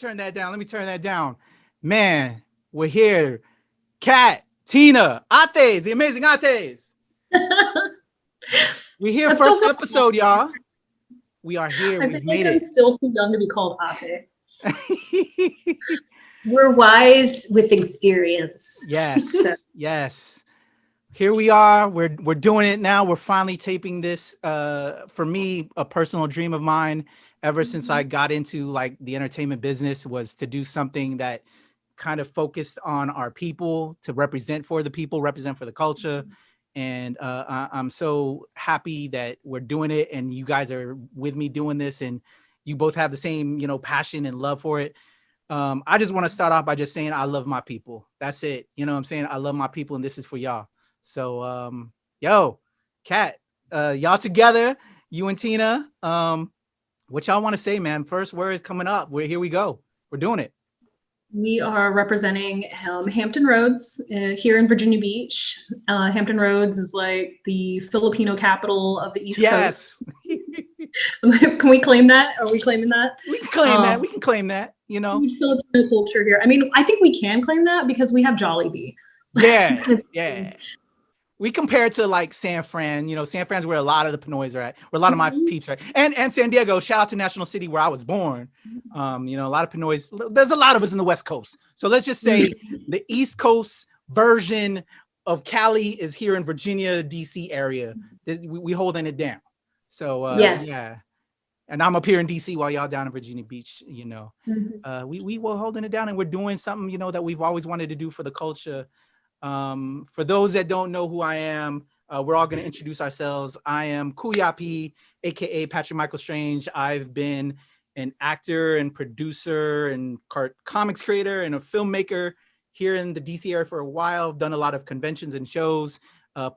turn that down. Let me turn that down. Man, we're here. Kat, Tina, Ates, the amazing Ates. We're here, I'm first still episode, y'all. We are here. I We've feel made like I'm it. still too young to be called Ate. We're wise with experience. Yes, yes. Here we are. We're doing it now. We're finally taping this. For me, a personal dream of mine ever since I got into like the entertainment business was to do something that kind of focused on our people, to represent for the people, represent for the culture. And I'm so happy that we're doing it and you guys are with me doing this and you both have the same, passion and love for it. I just want to start off by just saying I love my people. That's it. You know what I'm saying? I love my people and this is for y'all. So, yo, Kat, y'all together, you and Tina, what y'all want to say, man? First word is coming up. Here we go. We're doing it. We are representing Hampton Roads here in Virginia Beach. Hampton Roads is like the Filipino capital of the East Coast. Can we claim that? Are we claiming that? We can claim that. We can claim that, Filipino culture here. I mean, I think we can claim that because we have Jollibee. Yeah, yeah. We compare it to like San Fran, San Fran's where a lot of the Pinoys are at, where a lot of my peeps are at. And San Diego, shout out to National City where I was born. A lot of Pinoys, there's a lot of us in the West Coast. So let's just say the East Coast version of Cali is here in Virginia, DC area. We holding it down. So yes. Yeah. And I'm up here in DC while y'all down in Virginia Beach, we were holding it down and we're doing something, that we've always wanted to do for the culture. For those that don't know who I am, we're all going to introduce ourselves. I am Kuyapi, aka Patrick Michael Strange. I've been an actor and producer and comics creator and a filmmaker here in the DC area for a while. I've done a lot of conventions and shows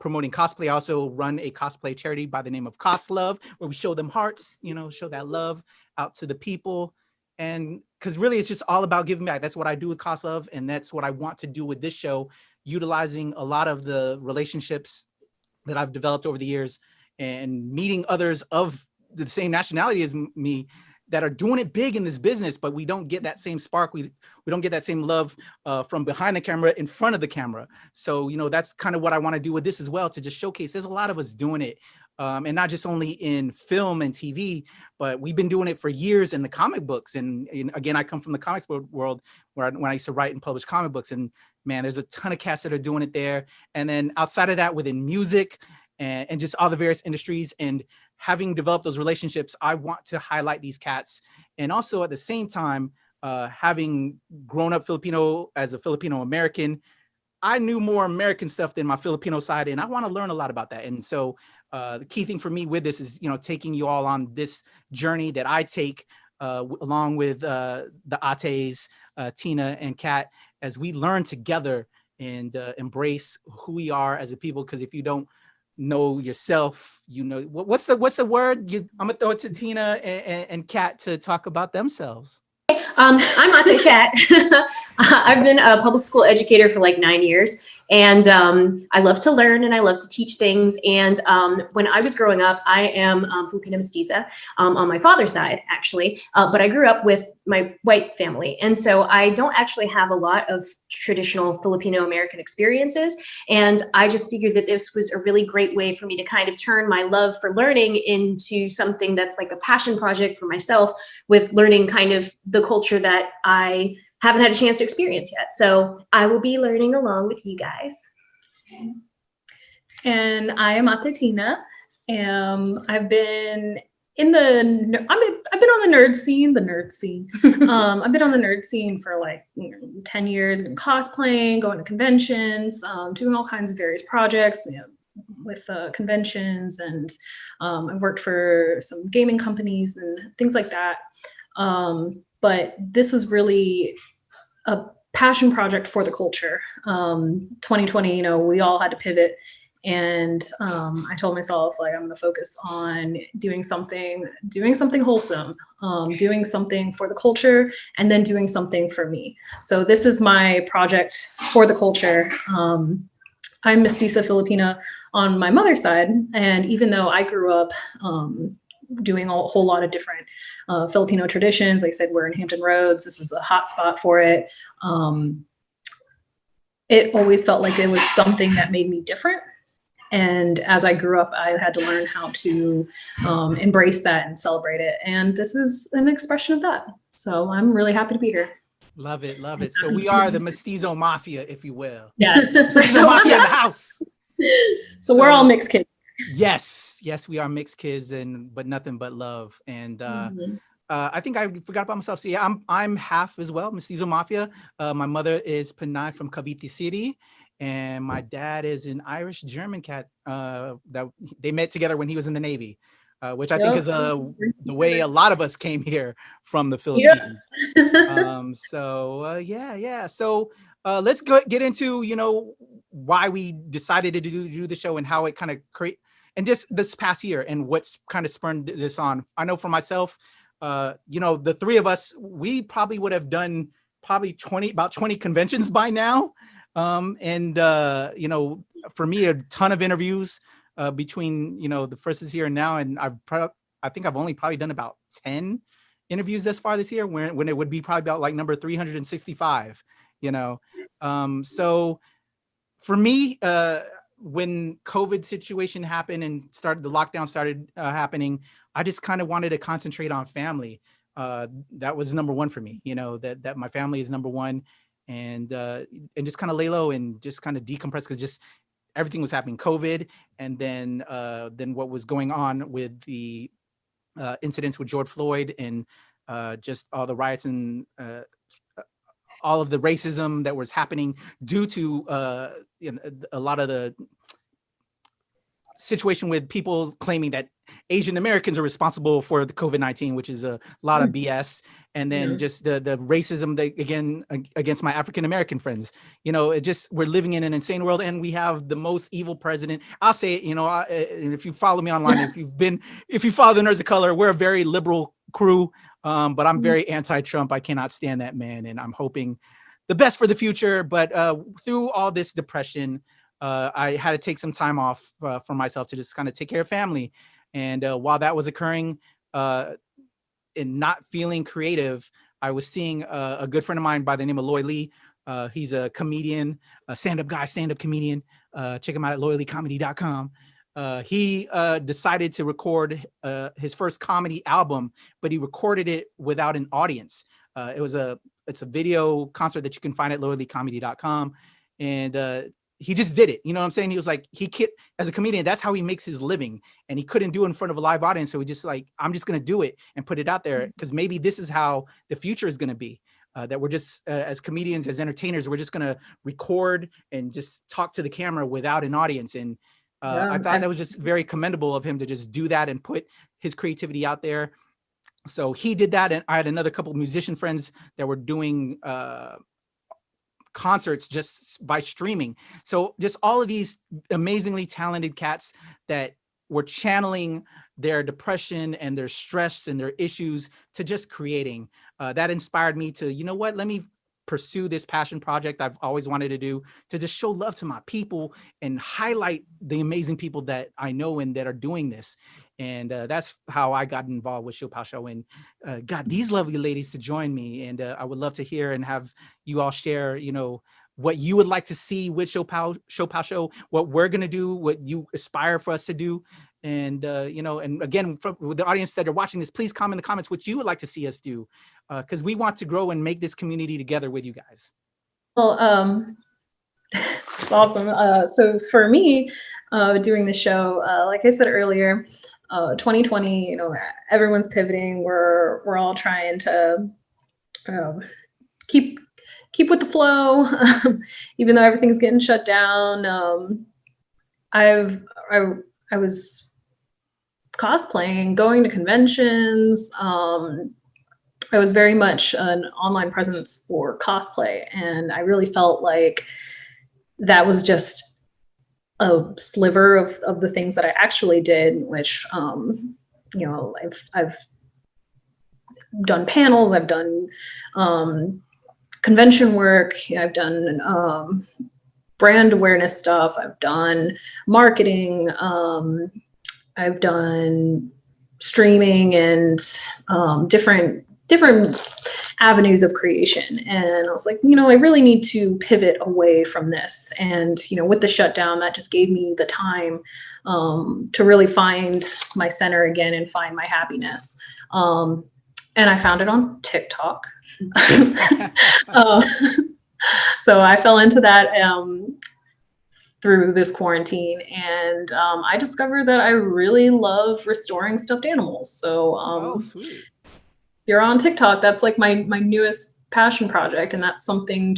promoting cosplay. I also run a cosplay charity by the name of Cos Love, where we show them hearts, show that love out to the people. And because really it's just all about giving back. That's what I do with Cos Love, and that's what I want to do with this show, utilizing a lot of the relationships that I've developed over the years and meeting others of the same nationality as me that are doing it big in this business, but we don't get that same spark. We don't get that same love from behind the camera in front of the camera. So, that's kind of what I want to do with this as well, to just showcase there's a lot of us doing it. And not just only in film and TV, but we've been doing it for years in the comic books. And again, I come from the comics world when I used to write and publish comic books. And man, there's a ton of cats that are doing it there. And then outside of that, within music and just all the various industries, and having developed those relationships, I want to highlight these cats. And also at the same time, having grown up Filipino as a Filipino American, I knew more American stuff than my Filipino side, and I want to learn a lot about that. And so the key thing for me with this is, taking you all on this journey that I take along with the Ates, Tina and Kat, as we learn together and embrace who we are as a people. Because if you don't know yourself, what's the word? I'm gonna throw it to Tina and Kat to talk about themselves. I'm Ate Kat. I've been a public school educator for like 9 years. And I love to learn and I love to teach things. And when I was growing up, I am Filipina mestiza on my father's side, actually. But I grew up with my white family. And so I don't actually have a lot of traditional Filipino American experiences. And I just figured that this was a really great way for me to kind of turn my love for learning into something that's like a passion project for myself, with learning kind of the culture that I haven't had a chance to experience yet. So I will be learning along with you guys. And I am Ate Tina. I've been on the nerd scene. I've been on the nerd scene for like 10 years, been cosplaying, going to conventions, doing all kinds of various projects, with conventions, and I've worked for some gaming companies and things like that. But this was really a passion project for the culture. 2020, we all had to pivot. And I told myself, like, I'm going to focus on doing something wholesome, doing something for the culture, and then doing something for me. So this is my project for the culture. I'm Mestiza Filipina on my mother's side. And even though I grew up doing a whole lot of different Filipino traditions. Like I said, we're in Hampton Roads. This is a hot spot for it. It always felt like it was something that made me different. And as I grew up, I had to learn how to embrace that and celebrate it. And this is an expression of that. So I'm really happy to be here. Love it, love it. So we are the Mestizo Mafia, if you will. Yes. Mestizo Mafia in the house. So we're all mixed kids. Yes, we are mixed kids, but nothing but love. And I think I forgot about myself. So yeah, I'm half as well, Mestizo Mafia. My mother is Pinay from Cavite City, and my dad is an Irish German cat that they met together when he was in the Navy, which I think is the way a lot of us came here from the Philippines. Yeah. So let's get into why we decided to do the show and how it kind of and just this past year and what's kind of spurred this on. I know for myself, the three of us, we probably would have done about 20 conventions by now. For me, a ton of interviews between, the first this year and now. And I think I've only probably done about 10 interviews thus far this year when it would be probably about like number 365, So for me, when COVID situation happened and the lockdown started happening, I just kind of wanted to concentrate on family. That was number one for me, that my family is number one, and just kind of lay low and just kind of decompress, because just everything was happening, COVID, and then what was going on with the incidents with George Floyd and just all the riots and all of the racism that was happening due to a lot of the situation with people claiming that Asian Americans are responsible for the COVID-19, which is a lot of BS. And then just the racism against my African American friends. We're living in an insane world, and we have the most evil president. I'll say it, and if you follow me online, if you follow the Nerds of Color, we're a very liberal crew. But I'm very anti-Trump. I cannot stand that man, and I'm hoping the best for the future. But through all this depression, I had to take some time off for myself to just kind of take care of family. And while that was occurring, and not feeling creative, I was seeing a good friend of mine by the name of Loy Lee. He's a comedian, a stand-up comedian. Check him out at loyallycomedy.com. He decided to record his first comedy album, but he recorded it without an audience. It's a video concert that you can find at loyallycomedy.com. And he just did it. You know what I'm saying? He was like, as a comedian, that's how he makes his living. And he couldn't do it in front of a live audience. So he just like, I'm just going to do it and put it out there, because maybe this is how the future is going to be. That we're just, as comedians, as entertainers, we're just going to record and just talk to the camera without an audience. And I thought that was just very commendable of him to just do that and put his creativity out there. So he did that. And I had another couple of musician friends that were doing concerts just by streaming. So just all of these amazingly talented cats that were channeling their depression and their stress and their issues to just creating. That inspired me to, let me pursue this passion project I've always wanted to do, to just show love to my people and highlight the amazing people that I know and that are doing this. And that's how I got involved with ShoPowSho and got these lovely ladies to join me. And I would love to hear and have you all share, what you would like to see with ShoPowSho, what we're going to do, what you aspire for us to do. And, and again, with the audience that are watching this, please comment in the comments what you would like to see us do, because we want to grow and make this community together with you guys. Well, it's awesome. So for me, doing the show, like I said earlier, 2020, everyone's pivoting. We're all trying to keep with the flow, even though everything's getting shut down. I was cosplaying, going to conventions. I was very much an online presence for cosplay, and I really felt like that was just a sliver of the things that I actually did, which, I've done panels, I've done convention work, I've done brand awareness stuff, I've done marketing, I've done streaming and different avenues of creation. And I was like, I really need to pivot away from this. And, with the shutdown, that just gave me the time to really find my center again and find my happiness. And I found it on TikTok. So I fell into that through this quarantine, and I discovered that I really love restoring stuffed animals. So sweet. If you're on TikTok, that's like my newest passion project, and that's something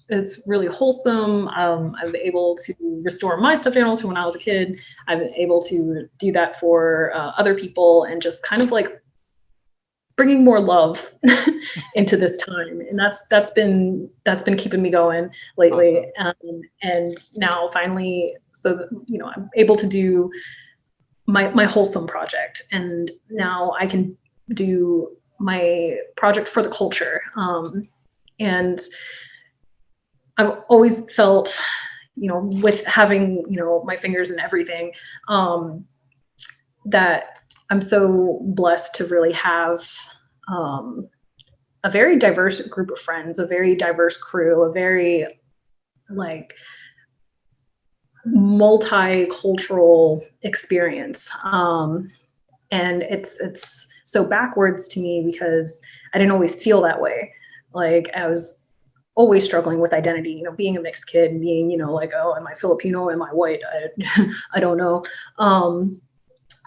it's really wholesome. I'm able to restore my stuffed animals from when I was a kid. I've been able to do that for other people, and just kind of like bringing more love into this time. And that's been keeping me going lately. Awesome. And now finally, I'm able to do my wholesome project, and now I can do my project for the culture. And I've always felt, with having, my fingers in everything, that I'm so blessed to really have a very diverse group of friends, a very diverse crew, a very multicultural experience. And it's so backwards to me because I didn't always feel that way. Like I was always struggling with identity, being a mixed kid and being, oh, am I Filipino? Am I white? I don't know.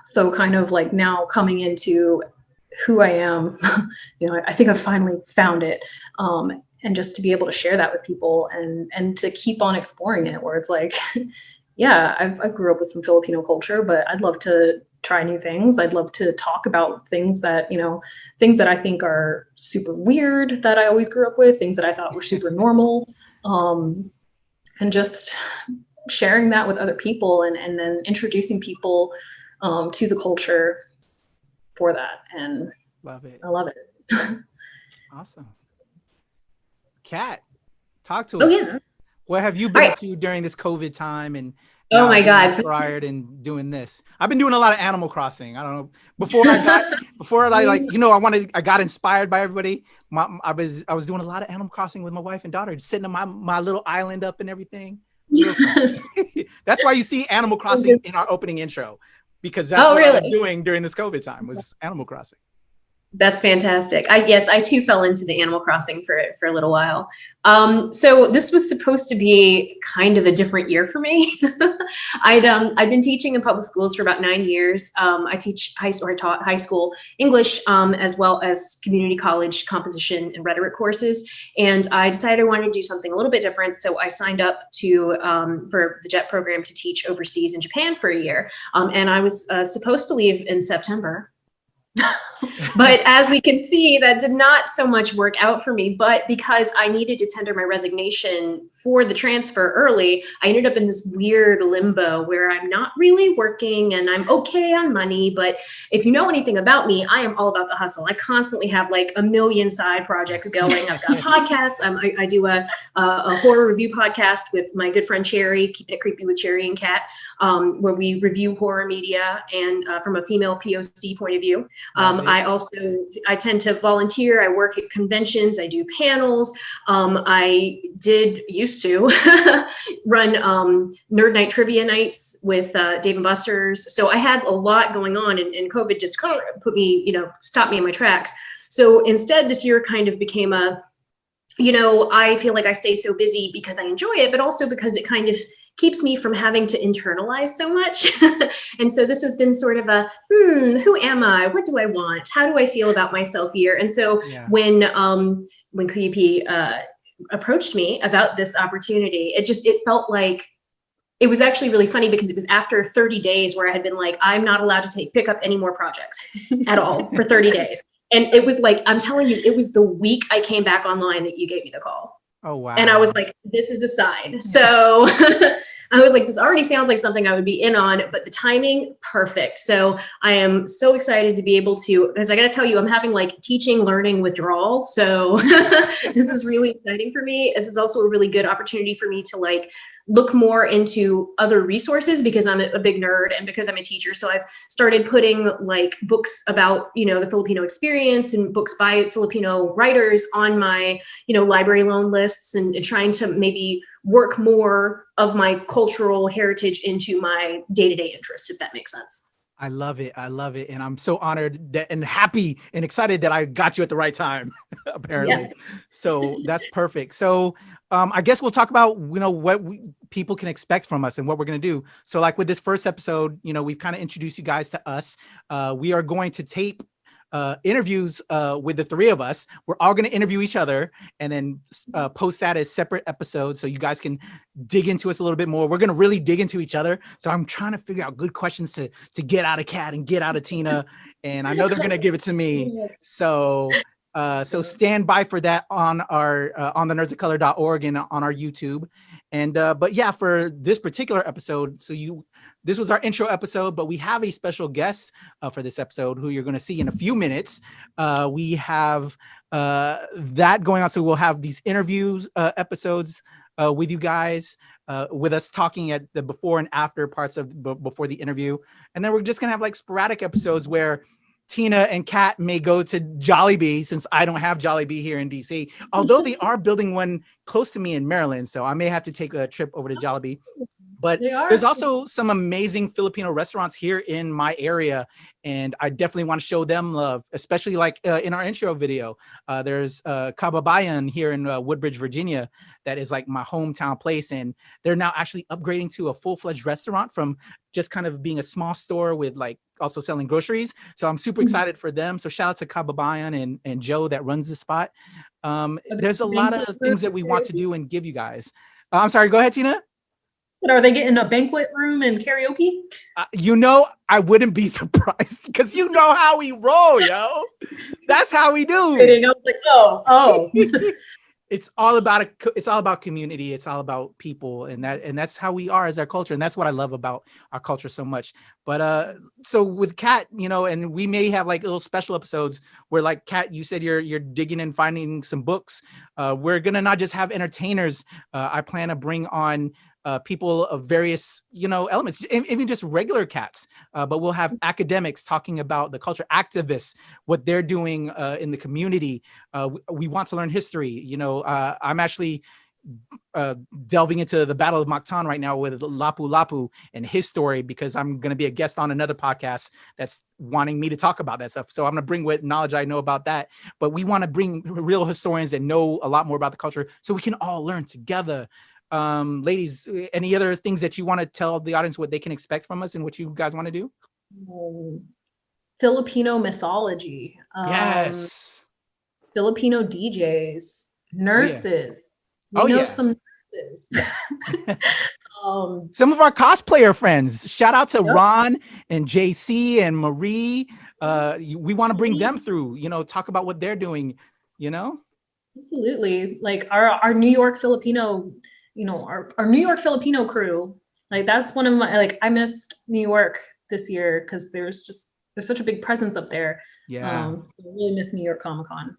So kind of like now coming into who I am, I think I've finally found it. And just to be able to share that with people and to keep on exploring it, where it's like, yeah, I grew up with some Filipino culture, but I'd love to try new things. I'd love to talk about things that, things that I think are super weird that I always grew up with, things that I thought were super normal. And just sharing that with other people and then introducing people to the culture for that. And love it. I love it. Awesome. Kat, talk to us. Oh, yeah. What have you been up to during this COVID time? And oh my God, inspired in doing this. I've been doing a lot of Animal Crossing. I don't know. Before I got inspired by everybody. I was doing a lot of Animal Crossing with my wife and daughter, sitting on my little island up and everything. Yes. That's why you see Animal Crossing in our opening intro, because that's what I was doing during this COVID time was Animal Crossing. That's fantastic. I too fell into the Animal Crossing for a little while. So this was supposed to be kind of a different year for me. I've been teaching in public schools for about 9 years. I taught high school English, as well as community college composition and rhetoric courses. And I decided I wanted to do something a little bit different. So I signed up for the JET program to teach overseas in Japan for a year. And I was supposed to leave in September. But as we can see, that did not so much work out for me. But because I needed to tender my resignation for the transfer early, I ended up in this weird limbo where I'm not really working and I'm okay on money. But if you know anything about me, I am all about the hustle. I constantly have like a million side projects going. I've got podcasts. I do a horror review podcast with my good friend Cherry, Keeping It Creepy with Cherry and Kat, where we review horror media and from a female POC point of view. I tend to volunteer. I work at conventions. I do panels. I used to run Nerd Night trivia nights with Dave and Buster's. So I had a lot going on, and COVID just kind of put me, stopped me in my tracks. So instead, this year kind of became I feel like I stay so busy because I enjoy it, but also because it kind of keeps me from having to internalize so much. And so this has been sort of a, who am I? What do I want? How do I feel about myself here? And so when Creepy approached me about this opportunity, it felt like, it was actually really funny because it was after 30 days where I had been like, I'm not allowed to pick up any more projects at all for 30 days. And it was like, I'm telling you, it was the week I came back online that you gave me the call. Oh, wow. And I was like, this is a sign. So I was like, this already sounds like something I would be in on, but the timing, perfect. So I am so excited to be able to, because I got to tell you, I'm having like teaching, learning withdrawal. So this is really exciting for me. This is also a really good opportunity for me to like look more into other resources because I'm a big nerd and because I'm a teacher. So I've started putting like books about, the Filipino experience and books by Filipino writers on my, library loan lists, and trying to maybe work more of my cultural heritage into my day-to-day interests, if that makes sense. I love it. I love it. And I'm so honored and happy and excited that I got you at the right time, apparently. Yeah. So that's perfect. So I guess we'll talk about, what people can expect from us and what we're going to do. So like with this first episode, we've kind of introduced you guys to us. We are going to tape interviews with the three of us. We're all going to interview each other and then post that as separate episodes so you guys can dig into us a little bit more. We're going to really dig into each other. So I'm trying to figure out good questions to get out of Kat and get out of Tina. And I know they're going to give it to me. So stand by for that on our on the nerdsofcolor.org and on our YouTube. And but yeah, for this particular episode, this was our intro episode, but we have a special guest for this episode who you're going to see in a few minutes. We have that going on. So we'll have these interviews episodes with you guys, with us talking at the before and after parts of before the interview. And then we're just going to have like sporadic episodes where Tina and Kat may go to Jollibee, since I don't have Jollibee here in DC, although they are building one close to me in Maryland. So I may have to take a trip over to Jollibee. But there's also some amazing Filipino restaurants here in my area, and I definitely want to show them love, especially like in our intro video. There's Kababayan here in Woodbridge, Virginia, that is like my hometown place, and they're now actually upgrading to a full-fledged restaurant from just kind of being a small store with like also selling groceries. So I'm super excited for them. So shout out to Kababayan and Joe that runs the spot. There's a lot of things that we want to do and give you guys. I'm sorry, go ahead, Tina. Are they getting a banquet room and karaoke? I wouldn't be surprised because you know how we roll, yo. That's how we do. I was like, oh. It's all about community. It's all about people, and that's how we are as our culture, and that's what I love about our culture so much. But so with Kat, and we may have like little special episodes where, like Kat, you said you're digging and finding some books. We're gonna not just have entertainers. I plan to bring on people of various, elements, even just regular cats. But we'll have academics talking about the culture, activists, what they're doing in the community. We want to learn history. I'm actually delving into the Battle of Mactan right now with Lapu-Lapu and his story, because I'm going to be a guest on another podcast that's wanting me to talk about that stuff. So I'm going to bring what knowledge I know about that. But we want to bring real historians that know a lot more about the culture so we can all learn together. Ladies, any other things that you want to tell the audience what they can expect from us and what you guys want to do? Filipino mythology. Yes. Filipino DJs, nurses. Some nurses. Some of our cosplayer friends. Shout out to Ron and JC and Marie. We want to bring them through, talk about what they're doing, Absolutely. Like our New York Filipino, our New York Filipino crew, like that's one of my, like, I missed New York this year because there's such a big presence up there. Yeah. So I really miss New York Comic-Con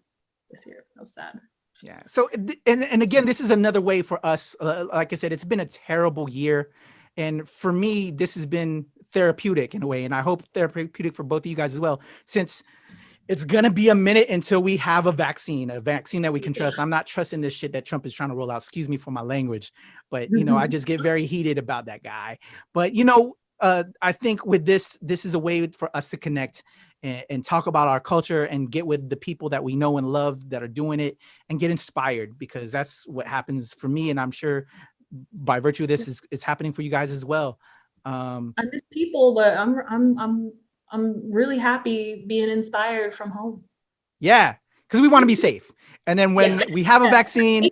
this year. That was sad. Yeah. So, and again, this is another way for us. Like I said, it's been a terrible year. And for me, this has been therapeutic in a way. And I hope therapeutic for both of you guys as well, since it's going to be a minute until we have a vaccine that we can trust. I'm not trusting this shit that Trump is trying to roll out. Excuse me for my language, but I just get very heated about that guy. But, I think with this is a way for us to connect and talk about our culture and get with the people that we know and love that are doing it and get inspired, because that's what happens for me. And I'm sure by virtue of this it's happening for you guys as well. I miss people, but I'm really happy being inspired from home. Yeah, because we want to be safe. And then when we have a vaccine,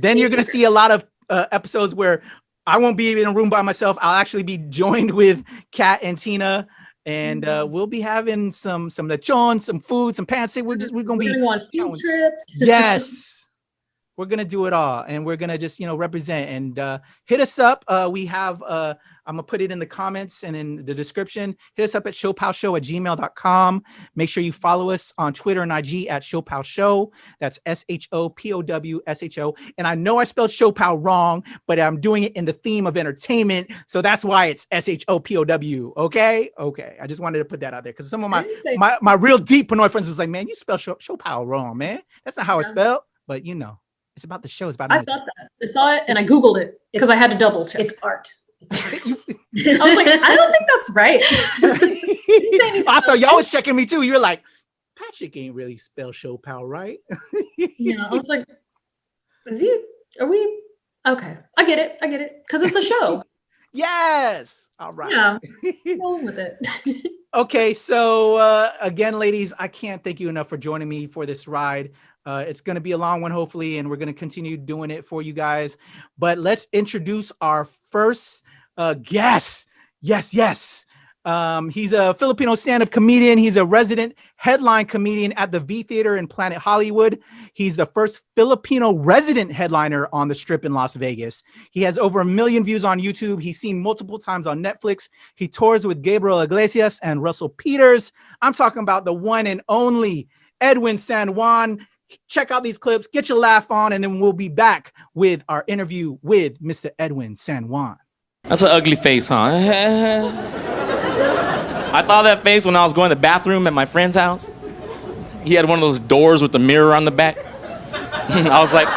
then you're going to see a lot of episodes where I won't be in a room by myself. I'll actually be joined with Kat and Tina, and we'll be having some lechon, some food, some pancit. We're going to be on field trips. Yes. We're gonna do it all, and we're gonna just represent and hit us up. We have I'm gonna put it in the comments and in the description. Hit us up at ShoPowSho@gmail.com. Make sure you follow us on Twitter and IG at ShoPowSho. That's SHOPOWSHO. And I know I spelled ShoPow wrong, but I'm doing it in the theme of entertainment, so that's why it's SHOPOW. Okay. I just wanted to put that out there because some of my real deep Pinoy friends was like, man, you spelled ShoPow wrong, man. That's not how it's spelled. But it's about the show. It's about. I thought that. I saw it and I Googled it because I had to double check. It's art. I was like, I don't think that's right. Also, y'all was checking me too. You're like, Patrick ain't really spell ShoPow right. Yeah, I was like, are we? Okay, I get it. Because it's a show. Yes. All right. Yeah, go with it. Okay, so again, ladies, I can't thank you enough for joining me for this ride. It's going to be a long one, hopefully, and we're going to continue doing it for you guys. But let's introduce our first guest. Yes. He's a Filipino stand-up comedian. He's a resident headline comedian at the V Theater in Planet Hollywood. He's the first Filipino resident headliner on the Strip in Las Vegas. He has over 1 million views on YouTube. He's seen multiple times on Netflix. He tours with Gabriel Iglesias and Russell Peters. I'm talking about the one and only EDWIN San Juan. Check out these clips, get your laugh on, and then we'll be back with our interview with Mr. EDWIN San Juan. That's an ugly face, huh? I thought that face when I was going to the bathroom at my friend's house. He had one of those doors with the mirror on the back. I was like,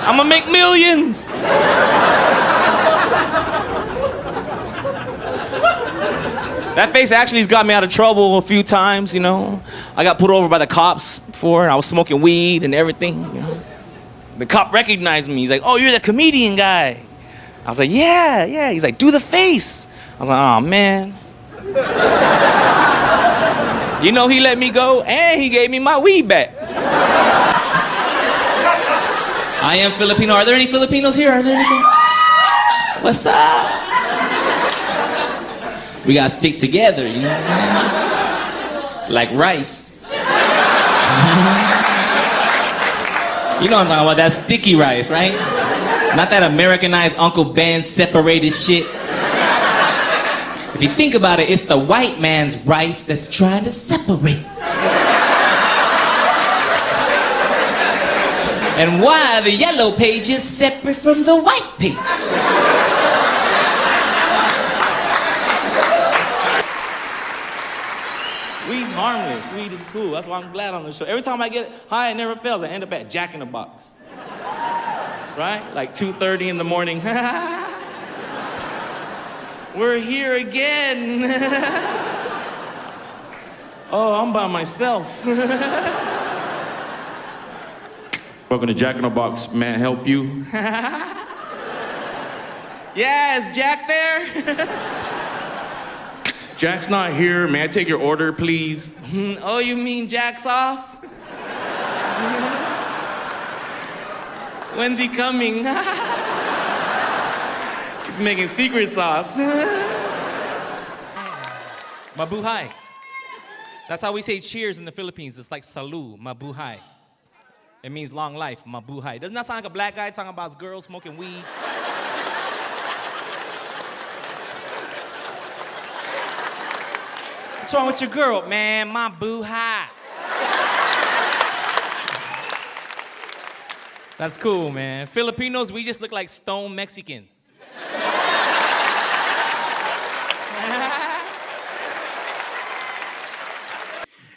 I'm gonna make millions. That face actually has got me out of trouble a few times, I got pulled over by the cops before. I was smoking weed and everything, The cop recognized me. He's like, oh, you're the comedian guy. I was like, yeah. He's like, do the face. I was like, oh, man. He let me go and he gave me my weed back. I am Filipino. Are there any Filipinos here? What's up? We gotta stick together, like rice. You know what I'm talking about, that sticky rice, right? Not that Americanized Uncle Ben separated shit. If you think about it, it's the white man's rice that's trying to separate. And why are the yellow pages separate from the white pages? Weed's harmless. Weed is cool. That's why I'm glad on the show. Every time I get high, it never fails. I end up at Jack in the Box. Right? Like 2:30 in the morning. We're here again. Oh, I'm by myself. Welcome to Jack in the Box. May I help you? Yeah, is Jack there? Jack's not here. May I take your order, please? Oh, you mean Jack's off? When's he coming? He's making secret sauce. Mabuhay. That's how we say cheers in the Philippines. It's like salud, mabuhay. It means long life, mabuhay. Doesn't that sound like a black guy talking about his girl smoking weed? What's wrong with your girl? Man, my boo-hi. That's cool, man. Filipinos, we just look like stone Mexicans.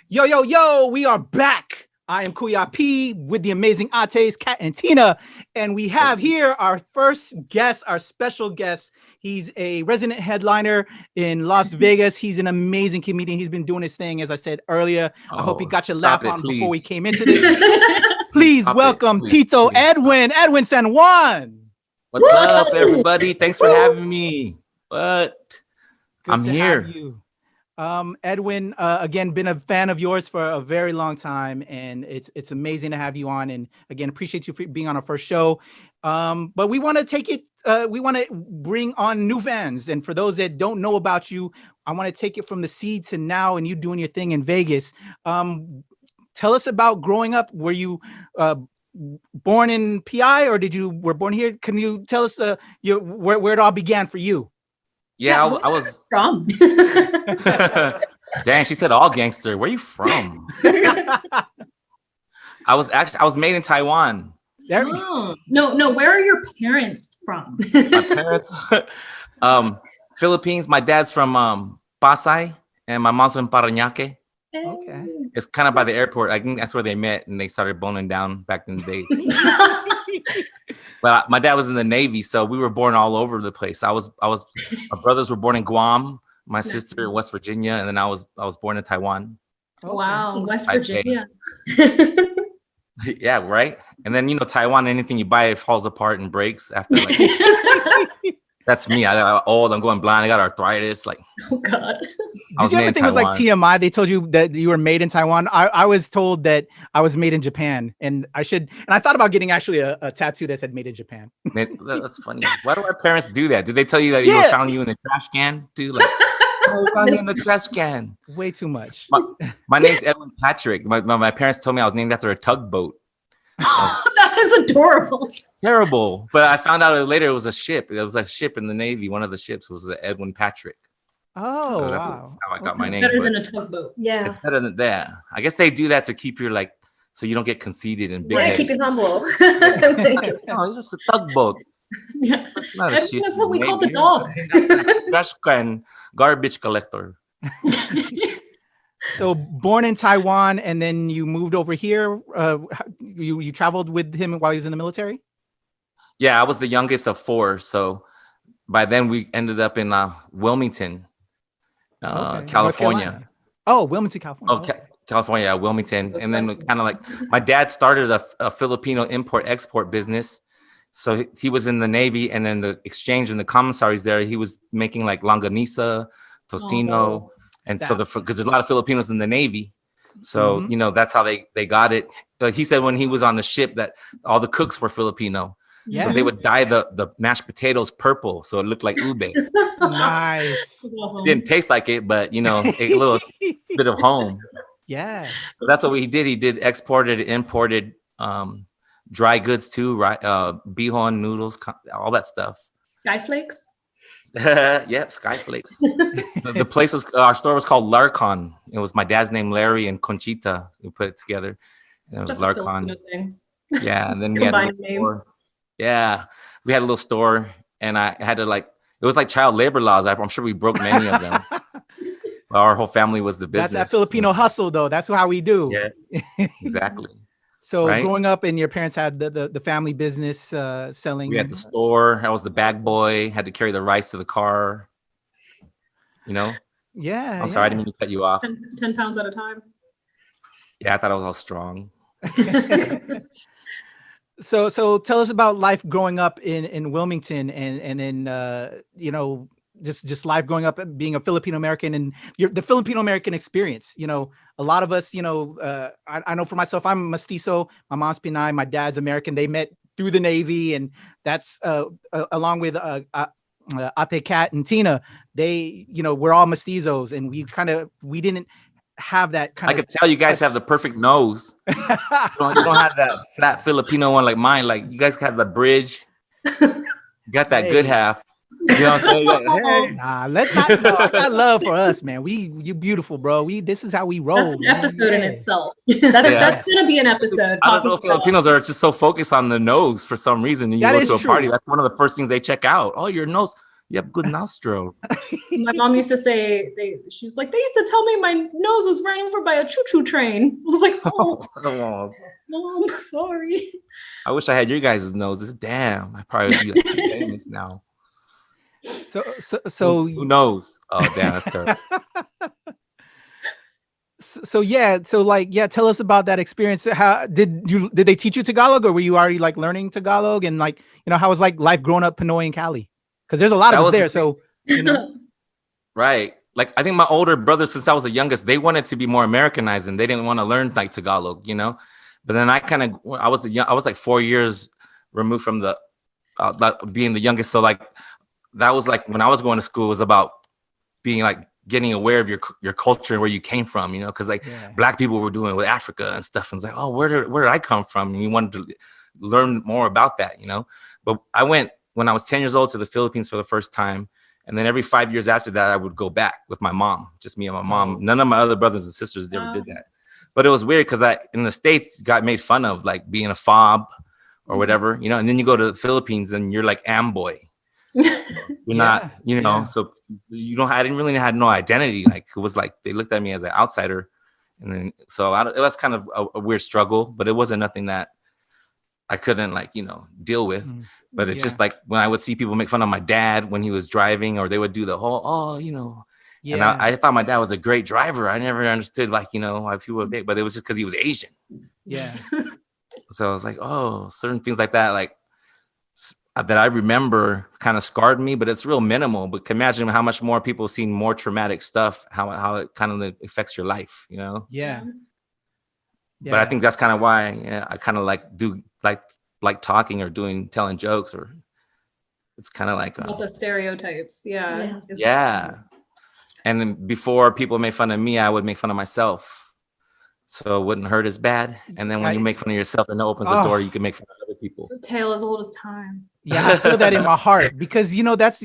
Yo, we are back. I am Kuya P with the amazing Ates, Kat, and Tina. And we have here our first guest, our special guest. He's a resident headliner in Las Vegas. He's an amazing comedian. He's been doing his thing, as I said earlier. I hope you got your laugh on before we came into this. Please welcome Tito EDWIN San Juan. What's up, everybody? Thanks for having me. I'm here. EDWIN, again, been a fan of yours for a very long time, and it's amazing to have you on. And again, appreciate you for being on our first show. But we want to take it. We want to bring on new fans, and for those that don't know about you, I want to take it from the seed to now, and you doing your thing in Vegas. tell us about growing up. Were you born in PI or were born here? Can you tell us where it all began for you? Yeah, I was from. Dang, she said all gangster. Where you from? I was made in Taiwan. Oh, no. Where are your parents from? My parents, Philippines. My dad's from Pasay, and my mom's from Parañaque. Okay. It's kind of by the airport. I think that's where they met, and they started boning down back in the days. But my dad was in the Navy, so we were born all over the place. My brothers were born in Guam, my sister in West Virginia, and then I was born in Taiwan. Okay. Wow, West Taipei. Virginia. Yeah, right. And then Taiwan, anything you buy, it falls apart and breaks after. Like, that's me. I got old. I'm going blind. I got arthritis. Like, oh God. Did you ever think it was like TMI? They told you that you were made in Taiwan. I was told that I was made in Japan, and I thought about getting actually a tattoo that said made in Japan. That's funny. Why do our parents do that? Did they tell you that you found you in the trash can too? Like, I found you in the trash can. Way too much. My name's Edwin Patrick. My parents told me I was named after a tugboat. That is adorable. Terrible. But I found out later it was a ship. It was a ship in the Navy. One of the ships was Edwin Patrick. Oh, so that's wow. how I got my name. Better than a tugboat. Yeah. It's better than that. I guess they do that to keep you so you don't get conceited and big. Yeah, keep you humble. No, it's just a tugboat. Yeah. Not a That's ship. what we call the dog. Trash can garbage collector. So born in Taiwan, and then you moved over here. You traveled with him while he was in the military? Yeah, I was the youngest of 4. So by then we ended up in Wilmington, California. Oh, Wilmington, California. Oh, California, Wilmington. And then kind of like my dad started a Filipino import-export business. So he was in the Navy, and then the exchange and the commissaries there, he was making like longanisa, tocino. And so because there's a lot of Filipinos in the Navy. So, that's how they got it. Like he said when he was on the ship that all the cooks were Filipino. Yeah. So they would dye the mashed potatoes purple, so it looked like ube. Nice. It didn't taste like it, but a little bit of home. Yeah. So that's what he did. He did exported, imported, dry goods too, right? Bihon noodles, all that stuff. Skyflakes. Yep, Skyflakes. The place our store was called Larcon. It was my dad's name, Larry, and Conchita. So we put it together, and it was Larcon. Yeah, and then we had a store. Yeah, we had a little store, and I had to it was like child labor laws. I'm sure we broke many of them. Our whole family was the business. That's that Filipino hustle, though. That's how we do. Yeah, exactly. So growing up, and your parents had the family business selling. We had the store. I was the bag boy. Had to carry the rice to the car. Yeah. I'm sorry, I didn't mean to cut you off. 10 pounds at a time. Yeah, I thought I was all strong. So tell us about life growing up in Wilmington, and then just life growing up being a Filipino American, and the Filipino American experience. A lot of us, I know for myself, I'm mestizo. My mom's Pinay, my dad's American. They met through the Navy, and that's along with Ate Kat and Tina. They, we're all mestizos, and we didn't have that kind of. I could tell you guys have the perfect nose. You don't have that flat Filipino one like mine. Like you guys have the bridge. You got that good half. You know what I'm saying? Hey. Nah, let's not. No, I got love for us, man. You beautiful, bro. This is how we roll. That's an episode in itself. That's gonna be an episode. I don't know if Filipinos are just so focused on the nose for some reason. You go to a party, that's one of the first things they check out. Oh, your nose. You have good nostril. My mom used to say, she's like, they used to tell me my nose was ran over by a choo-choo train. I was like, oh, Mom, sorry. I wish I had your guys' noses. Damn, I probably would be famous now. So who knows? Oh, damn, that's terrible. Tell us about that experience. How did they teach you Tagalog, or were you already learning Tagalog, and how was life growing up Pinoy in Cali? Because there's a lot of us there, so right. I think my older brothers, since I was the youngest, they wanted to be more Americanized, and they didn't want to learn Tagalog, But then I was 4 years removed from the being the youngest, so that was when I was going to school, it was about being getting aware of your culture and where you came from, you know, because like Black people were doing it with Africa and stuff, and it's like, oh, where did I come from? And you wanted to learn more about that, you know. But I went when I was 10 years old to the Philippines for the first time, and then every 5 years after that, I would go back with my mom, just me and my mom. None of my other brothers and sisters ever did that. But it was weird because I in the States got made fun of like being a fob or whatever, you know. And then you go to the Philippines and you're like amboy. You're not, you know, so you don't. I didn't really had no identity. Like it was like they looked at me as an outsider, and then so it was kind of a weird struggle, but it wasn't nothing that I couldn't like, you know, deal with. But it's just like when I would see people make fun of my dad when he was driving, or they would do the whole, you know. And I thought my dad was a great driver. I never understood like, you know, why people would date, but it was just because he was Asian. Yeah. So I was like, oh, certain things like that, like that I remember kind of scarred me, but it's real minimal. But can imagine how much more people seen more traumatic stuff, how it kind of affects your life, you know? Yeah. But I think that's kind of why I kind of like do like talking or telling jokes, or it's kind of like the stereotypes. Yeah. And then before people made fun of me, I would make fun of myself, so it wouldn't hurt as bad. And then when you make fun of yourself, then it opens the door. You can make fun of other people. It's a tale as old as time. Yeah, I feel that in my heart, because you know that's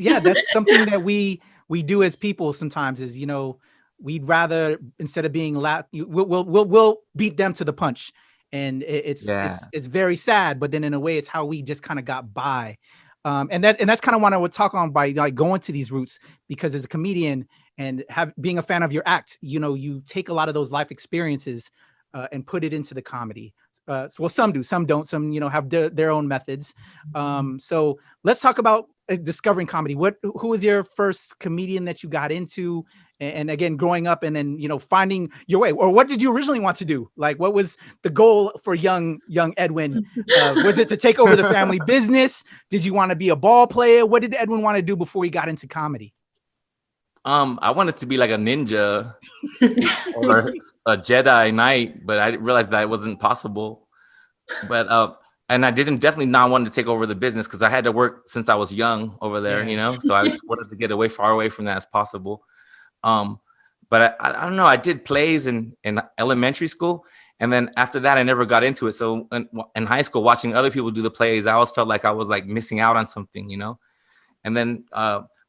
something that we do as people sometimes. Is, you know, we'd rather, instead of being loud, we'll beat them to the punch, and it's very sad. But then in a way, it's how we just kind of got by. And that's kind of what I would talk on by like going to these roots, because as a comedian and being a fan of your act, you know, you take a lot of those life experiences and put it into the comedy. Well, some do, some don't, some, you know, have their own methods. So let's talk about discovering comedy. Who was your first comedian that you got into? And again, growing up and then, you know, finding your way, or what did you originally want to do? Like, what was the goal for young Edwin? Was it to take over the family business? Did you want to be a ball player? What did Edwin want to do before he got into comedy? I wanted to be like a ninja or a Jedi Knight, but I realized that it wasn't possible. But and I definitely not want to take over the business, because I had to work since I was young over there, you know. So I wanted to get far away from that as possible. But I don't know. I did plays in elementary school, and then after that, I never got into it. So in high school, watching other people do the plays, I always felt like I was like missing out on something, you know. And then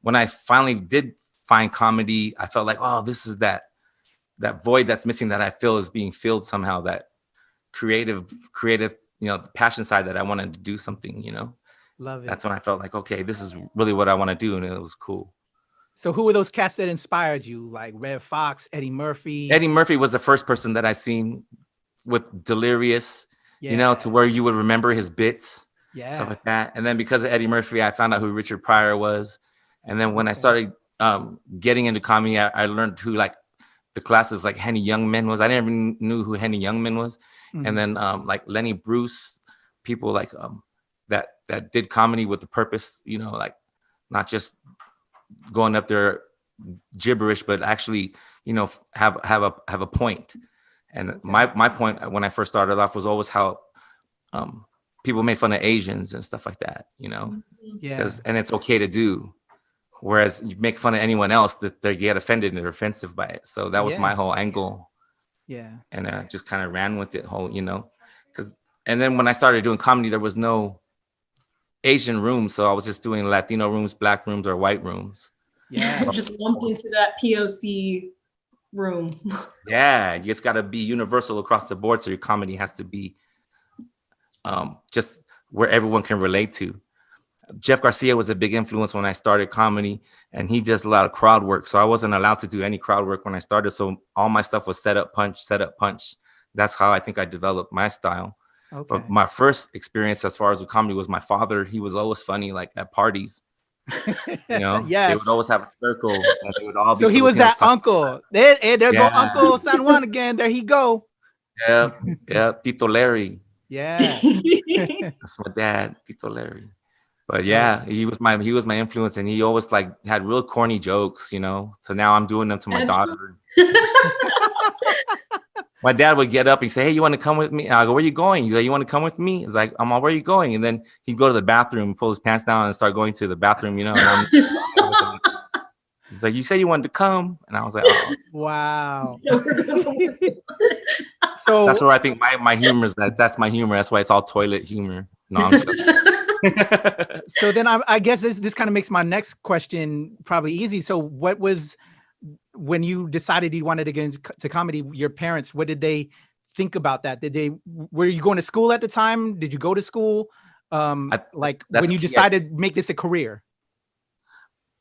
when I finally did find comedy, I felt like, oh, this is that void that's missing that I feel is being filled somehow. That creative, you know, the passion side that I wanted to do something, you know. Love it. That's when I felt like, okay, this is really what I want to do, and it was cool. So who were those cats that inspired you? Like Red Fox, Eddie Murphy? Eddie Murphy was the first person that I seen with Delirious, you know, to where you would remember his bits, stuff like that. And then because of Eddie Murphy, I found out who Richard Pryor was. And then when I started getting into comedy, I learned who like the classes like Henny Youngman was. I never knew who Henny Youngman was. And then like Lenny Bruce, people like that did comedy with a purpose, you know, like not just going up there gibberish, but actually, you know, have a point. And my point when I first started off was always how people made fun of Asians and stuff like that, you know. And it's okay to do. Whereas you make fun of anyone else, that they get offended and they're offensive by it. So that was my whole angle. And I just kind of ran with it whole, you know, and then when I started doing comedy, there was no Asian rooms. So I was just doing Latino rooms, Black rooms, or white rooms. So just lumped into that POC room. You just got to be universal across the board. So your comedy has to be just where everyone can relate to. Jeff Garcia was a big influence when I started comedy, and he does a lot of crowd work. So I wasn't allowed to do any crowd work when I started. So all my stuff was set up, punch. That's how I think I developed my style. But my first experience as far as with comedy was my father. He was always funny, like at parties. You know, they would always have a circle, and they would all be. So he was that uncle. There go Uncle San Juan again. There he go. Yeah, Tito Larry. Yeah, that's my dad, Tito Larry. But he was my influence, and he always like had real corny jokes, you know. So now I'm doing them to my daughter. My dad would get up and say, "Hey, you want to come with me?" I go, "Where are you going?" He's like, "You want to come with me?" He's like, "I'm all, where are you going?" And then he'd go to the bathroom, pull his pants down, and start going to the bathroom, you know. And He's like, you said you wanted to come, and I was like, oh. Wow. So So That's where I think my humor is. That's my humor. That's why it's all toilet humor. No, I'm just so then I guess this kind of makes my next question probably easy. So what was, when you decided you wanted to get into comedy, your parents, what did they think about that? Were you going to school at the time? Did you go to school? Like when you decided to make this a career?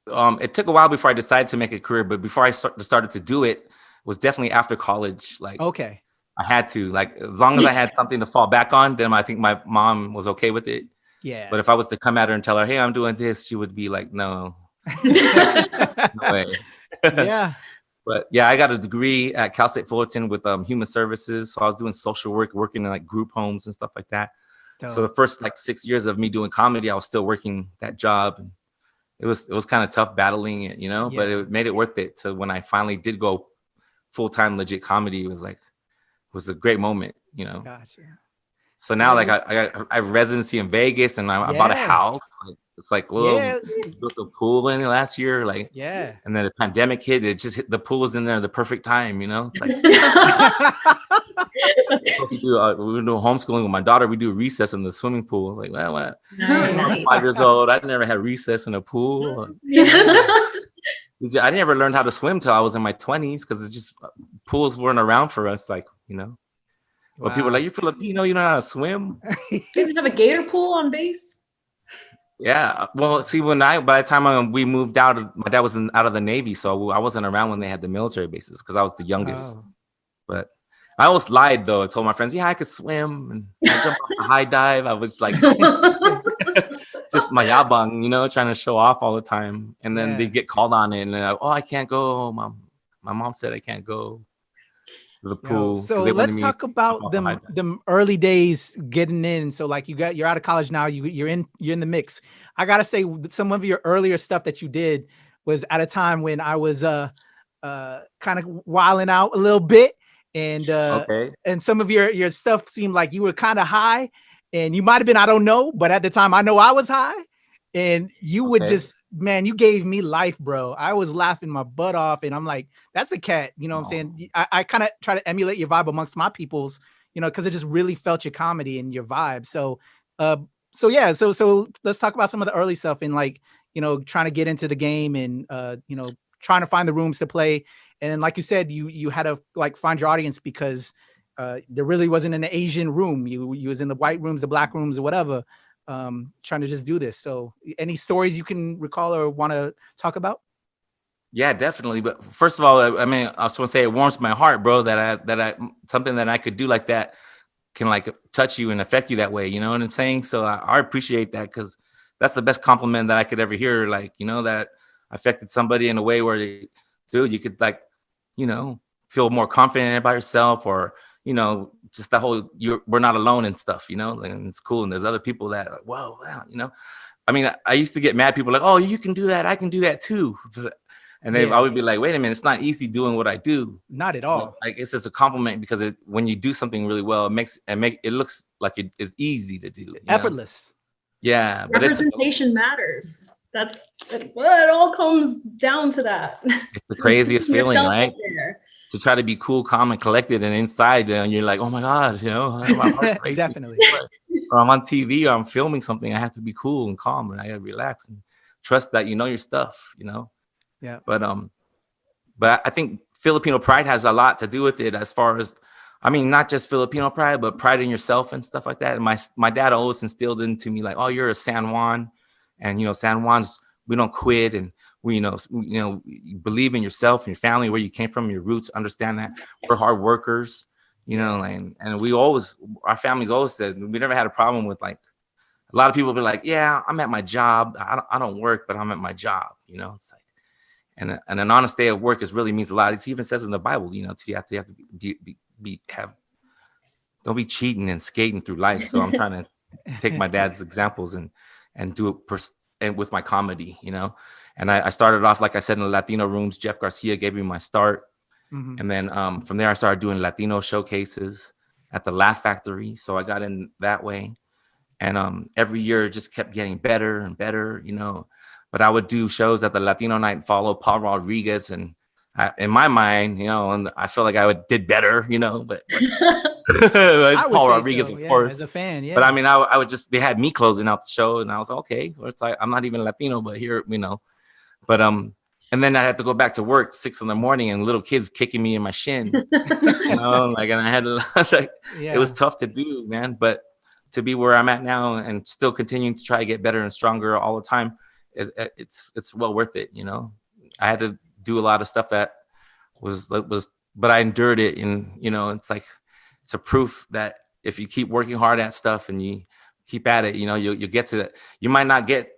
It took a while before I decided to make a career, but before I started to do it was definitely after college. Like, okay, I had to, like, as long as I had something to fall back on, then I think my mom was okay with it. Yeah. But if I was to come at her and tell her, hey, I'm doing this, she would be like, no, no way. Yeah. But yeah, I got a degree at Cal State Fullerton with human services. So I was doing social work, working in like group homes and stuff like that. Dope. So the first like 6 years of me doing comedy, I was still working that job. And it was kind of tough battling it, you know, but it made it worth it. To when I finally did go full-time legit comedy, it was a great moment, you know. Gotcha. So now, like, I have residency in Vegas, and I bought a house. Like, it's like, well, built a pool in it last year, like, and then the pandemic hit. It just hit, the pool was in there at the perfect time, you know. It's like we do homeschooling with my daughter. We do recess in the swimming pool. Like, well, what? I was 5 years old. I never had recess in a pool. I never learned how to swim till I was in my 20s because it's just pools weren't around for us, like, you know. But people are like, you're Filipino, you know how to swim? You didn't have a gator pool on base? Yeah. Well, see, by the time we moved out, my dad was out of the Navy, so I wasn't around when they had the military bases because I was the youngest. Oh. But I always lied, though. I told my friends, yeah, I could swim. And I jumped off the high dive. I was like, just my yabang, you know, trying to show off all the time. And then they get called on it. And they're like, oh, I can't go. My mom said I can't go. The pool. So let's talk about them early days getting in. So like you're out of college now, you're in the mix. I gotta say, some of your earlier stuff that you did was at a time when I was kind of wilding out a little bit, and and some of your stuff seemed like you were kind of high, and you might have been, I don't know, but at the time I know I was high, and you would just, man, you gave me life, bro. I was laughing my butt off, and I'm like, that's a cat, you know what I'm saying? I kind of try to emulate your vibe amongst my peoples, you know, because it just really felt your comedy and your vibe. So yeah, so let's talk about some of the early stuff and, like, you know, trying to get into the game and you know, trying to find the rooms to play. And like you said, you had to like find your audience because there really wasn't an Asian room. You was in the white rooms, the black rooms, or whatever. Trying to just do this. So any stories you can recall or want to talk about? Yeah, definitely. But first of all, I mean, I just want to say it warms my heart, bro, that I something that I could do like that can like touch you and affect you that way. You know what I'm saying? So I appreciate that, because that's the best compliment that I could ever hear. Like, you know, that affected somebody in a way where, dude, you could, like, you know, feel more confident about yourself, or, you know, just the whole, we're not alone and stuff, you know, and it's cool. And there's other people that, like, whoa, wow, you know, I mean, I used to get mad, people like, oh, you can do that, I can do that too. And I would be like, wait a minute, it's not easy doing what I do. Not at all. Like, it's just a compliment, because when you do something really well, it looks like it's easy to do. Effortless. Yeah. But representation matters. That's well, it all comes down to that. It's the craziest feeling, right? To try to be cool, calm, and collected, and inside, and you're like, oh my God, you know, my heart's racing. Definitely. Or I'm on TV, or I'm filming something, I have to be cool and calm, and I gotta relax and trust that you know your stuff, you know. Yeah. But I think Filipino pride has a lot to do with it, as far as, I mean, not just Filipino pride, but pride in yourself and stuff like that. And my dad always instilled into me, like, oh, you're a San Juan, and, you know, San Juans, we don't quit, and we, you know, you believe in yourself and your family, where you came from, your roots, understand that we're hard workers, you know, and our families always said, we never had a problem with, like, a lot of people be like, yeah, I'm at my job. I don't work, but I'm at my job, you know. It's like, and an honest day of work really means a lot. It even says in the Bible, you know, you have to don't be cheating and skating through life. So I'm trying to take my dad's examples and do it and with my comedy, you know. And I started off, like I said, in the Latino rooms. Jeff Garcia gave me my start. Mm-hmm. And then from there, I started doing Latino showcases at the Laugh Factory. So I got in that way. And every year it just kept getting better and better, you know. but I would do shows at the Latino night, follow Paul Rodriguez, and in my mind, and I feel like did better, but it's Paul Rodriguez, of course. As a fan, yeah. But I mean, I would just, they had me closing out the show, and I was like, okay, well, it's like, I'm not even Latino, but here, but and then I had to go back to work 6 a.m, and little kids kicking me in my shin, and I had it was tough to do, man. But to be where I'm at now and still continuing to try to get better and stronger all the time, it's well worth it. I had to do a lot of stuff that was, but I endured it, and it's a proof that if you keep working hard at stuff and you keep at it, you'll get to that. You might not get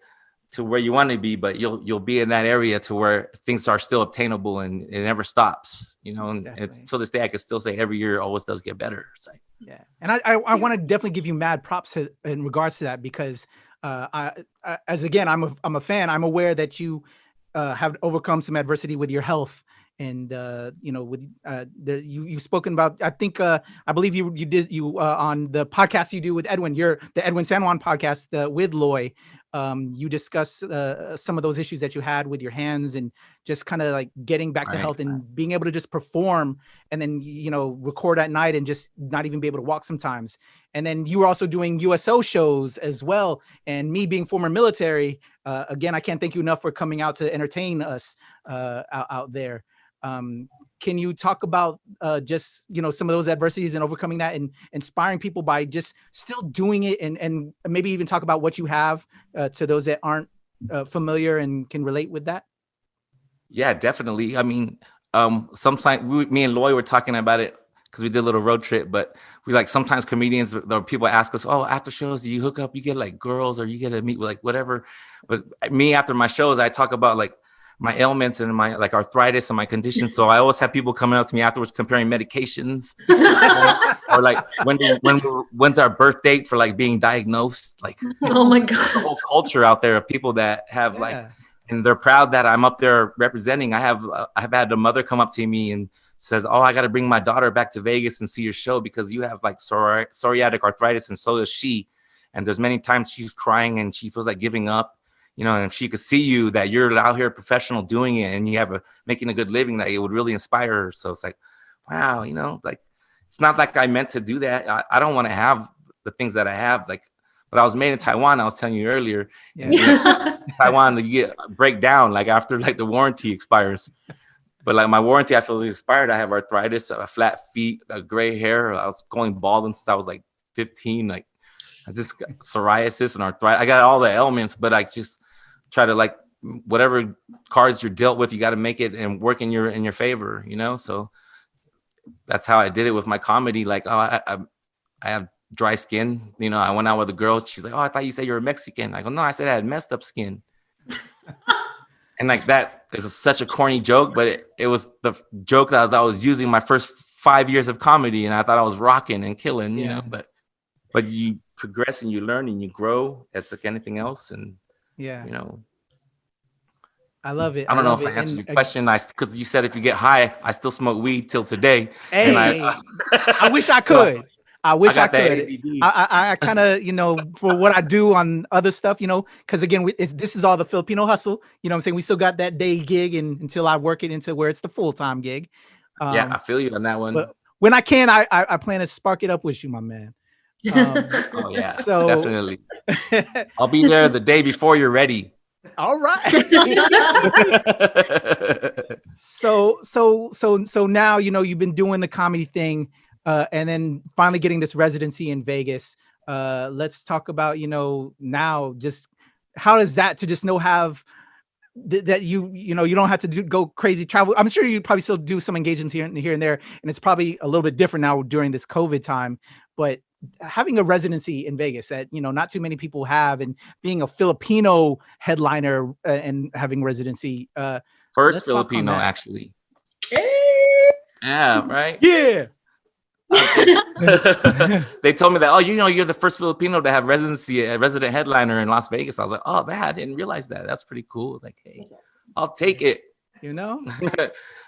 to where you want to be, but you'll be in that area to where things are still obtainable, and it never stops. And it's till this day I can still say every year always does get better. It's like, yeah, and I want to definitely give you mad props in regards to that, because as again, I'm a fan. I'm aware that you have overcome some adversity with your health, and you've spoken about, I think I believe you did on the podcast you do with Edwin, the Edwin San Juan podcast with Loy. You discuss some of those issues that you had with your hands, and just kind of like getting back to health and being able to just perform, and then record at night and just not even be able to walk sometimes. And then you were also doing USO shows as well. And me being former military, again, I can't thank you enough for coming out to entertain us out there. Can you talk about just some of those adversities and overcoming that, and inspiring people by just still doing it, and maybe even talk about what you have to those that aren't familiar and can relate with that? Yeah, definitely. I mean, sometimes me and Loy were talking about it because we did a little road trip, but we sometimes comedians, people ask us, oh, after shows, do you hook up? You get like girls, or you get to meet with whatever. But me, after my shows, I talk about my ailments and my arthritis and my conditions. So I always have people coming up to me afterwards comparing medications, or when's our birth date for being diagnosed. Oh my God, the whole culture out there of people that have and they're proud that I'm up there representing. I've had a mother come up to me and says, oh, I got to bring my daughter back to Vegas and see your show because you have psoriatic arthritis, and so does she. And there's many times she's crying and she feels like giving up. And if she could see you that you're out here professional doing it, and you have making a good living, that it would really inspire her. So it's like, wow, it's not like I meant to do that. I don't want to have the things that I have, but I was made in Taiwan. I was telling you earlier, Taiwan, you break down after the warranty expires. But my warranty, I feel is expired. I have arthritis, flat feet, gray hair. I was going bald since I was 15. I just got psoriasis and arthritis. I got all the ailments, but I just try to whatever cards you're dealt with, you got to make it and work in your favor, So that's how I did it with my comedy. I have dry skin. I went out with a girl. She's like, oh, I thought you said you were Mexican. I go, no, I said I had messed up skin. And that is such a corny joke, but it was the joke that I was using my first 5 years of comedy, and I thought I was rocking and killing, but you progress and you learn and you grow. It's like anything else. And I love it. I don't know if I answered your question. Because you said if you get high, I still smoke weed till today. Hey, I wish I could. I wish I could. I kind of, for what I do on other stuff, because again, this is all the Filipino hustle. What I'm saying? We still got that day gig until I work it into where it's the full-time gig. I feel you on that one. But when I can, I plan to spark it up with you, my man. Oh yeah, so definitely. I'll be there the day before you're ready. All right. So now you've been doing the comedy thing, and then finally getting this residency in Vegas. Let's talk about now just how is that to just have that you don't have to go crazy travel. I'm sure you probably still do some engagements here and there, and it's probably a little bit different now during this COVID time, but having a residency in Vegas that not too many people have, and being a Filipino headliner and having residency, first Filipino actually. Yeah, right. Yeah. They told me that, you're the first Filipino to have residency, a resident headliner in Las Vegas. I was like, oh man, I didn't realize that. That's pretty cool. Hey, I'll take it.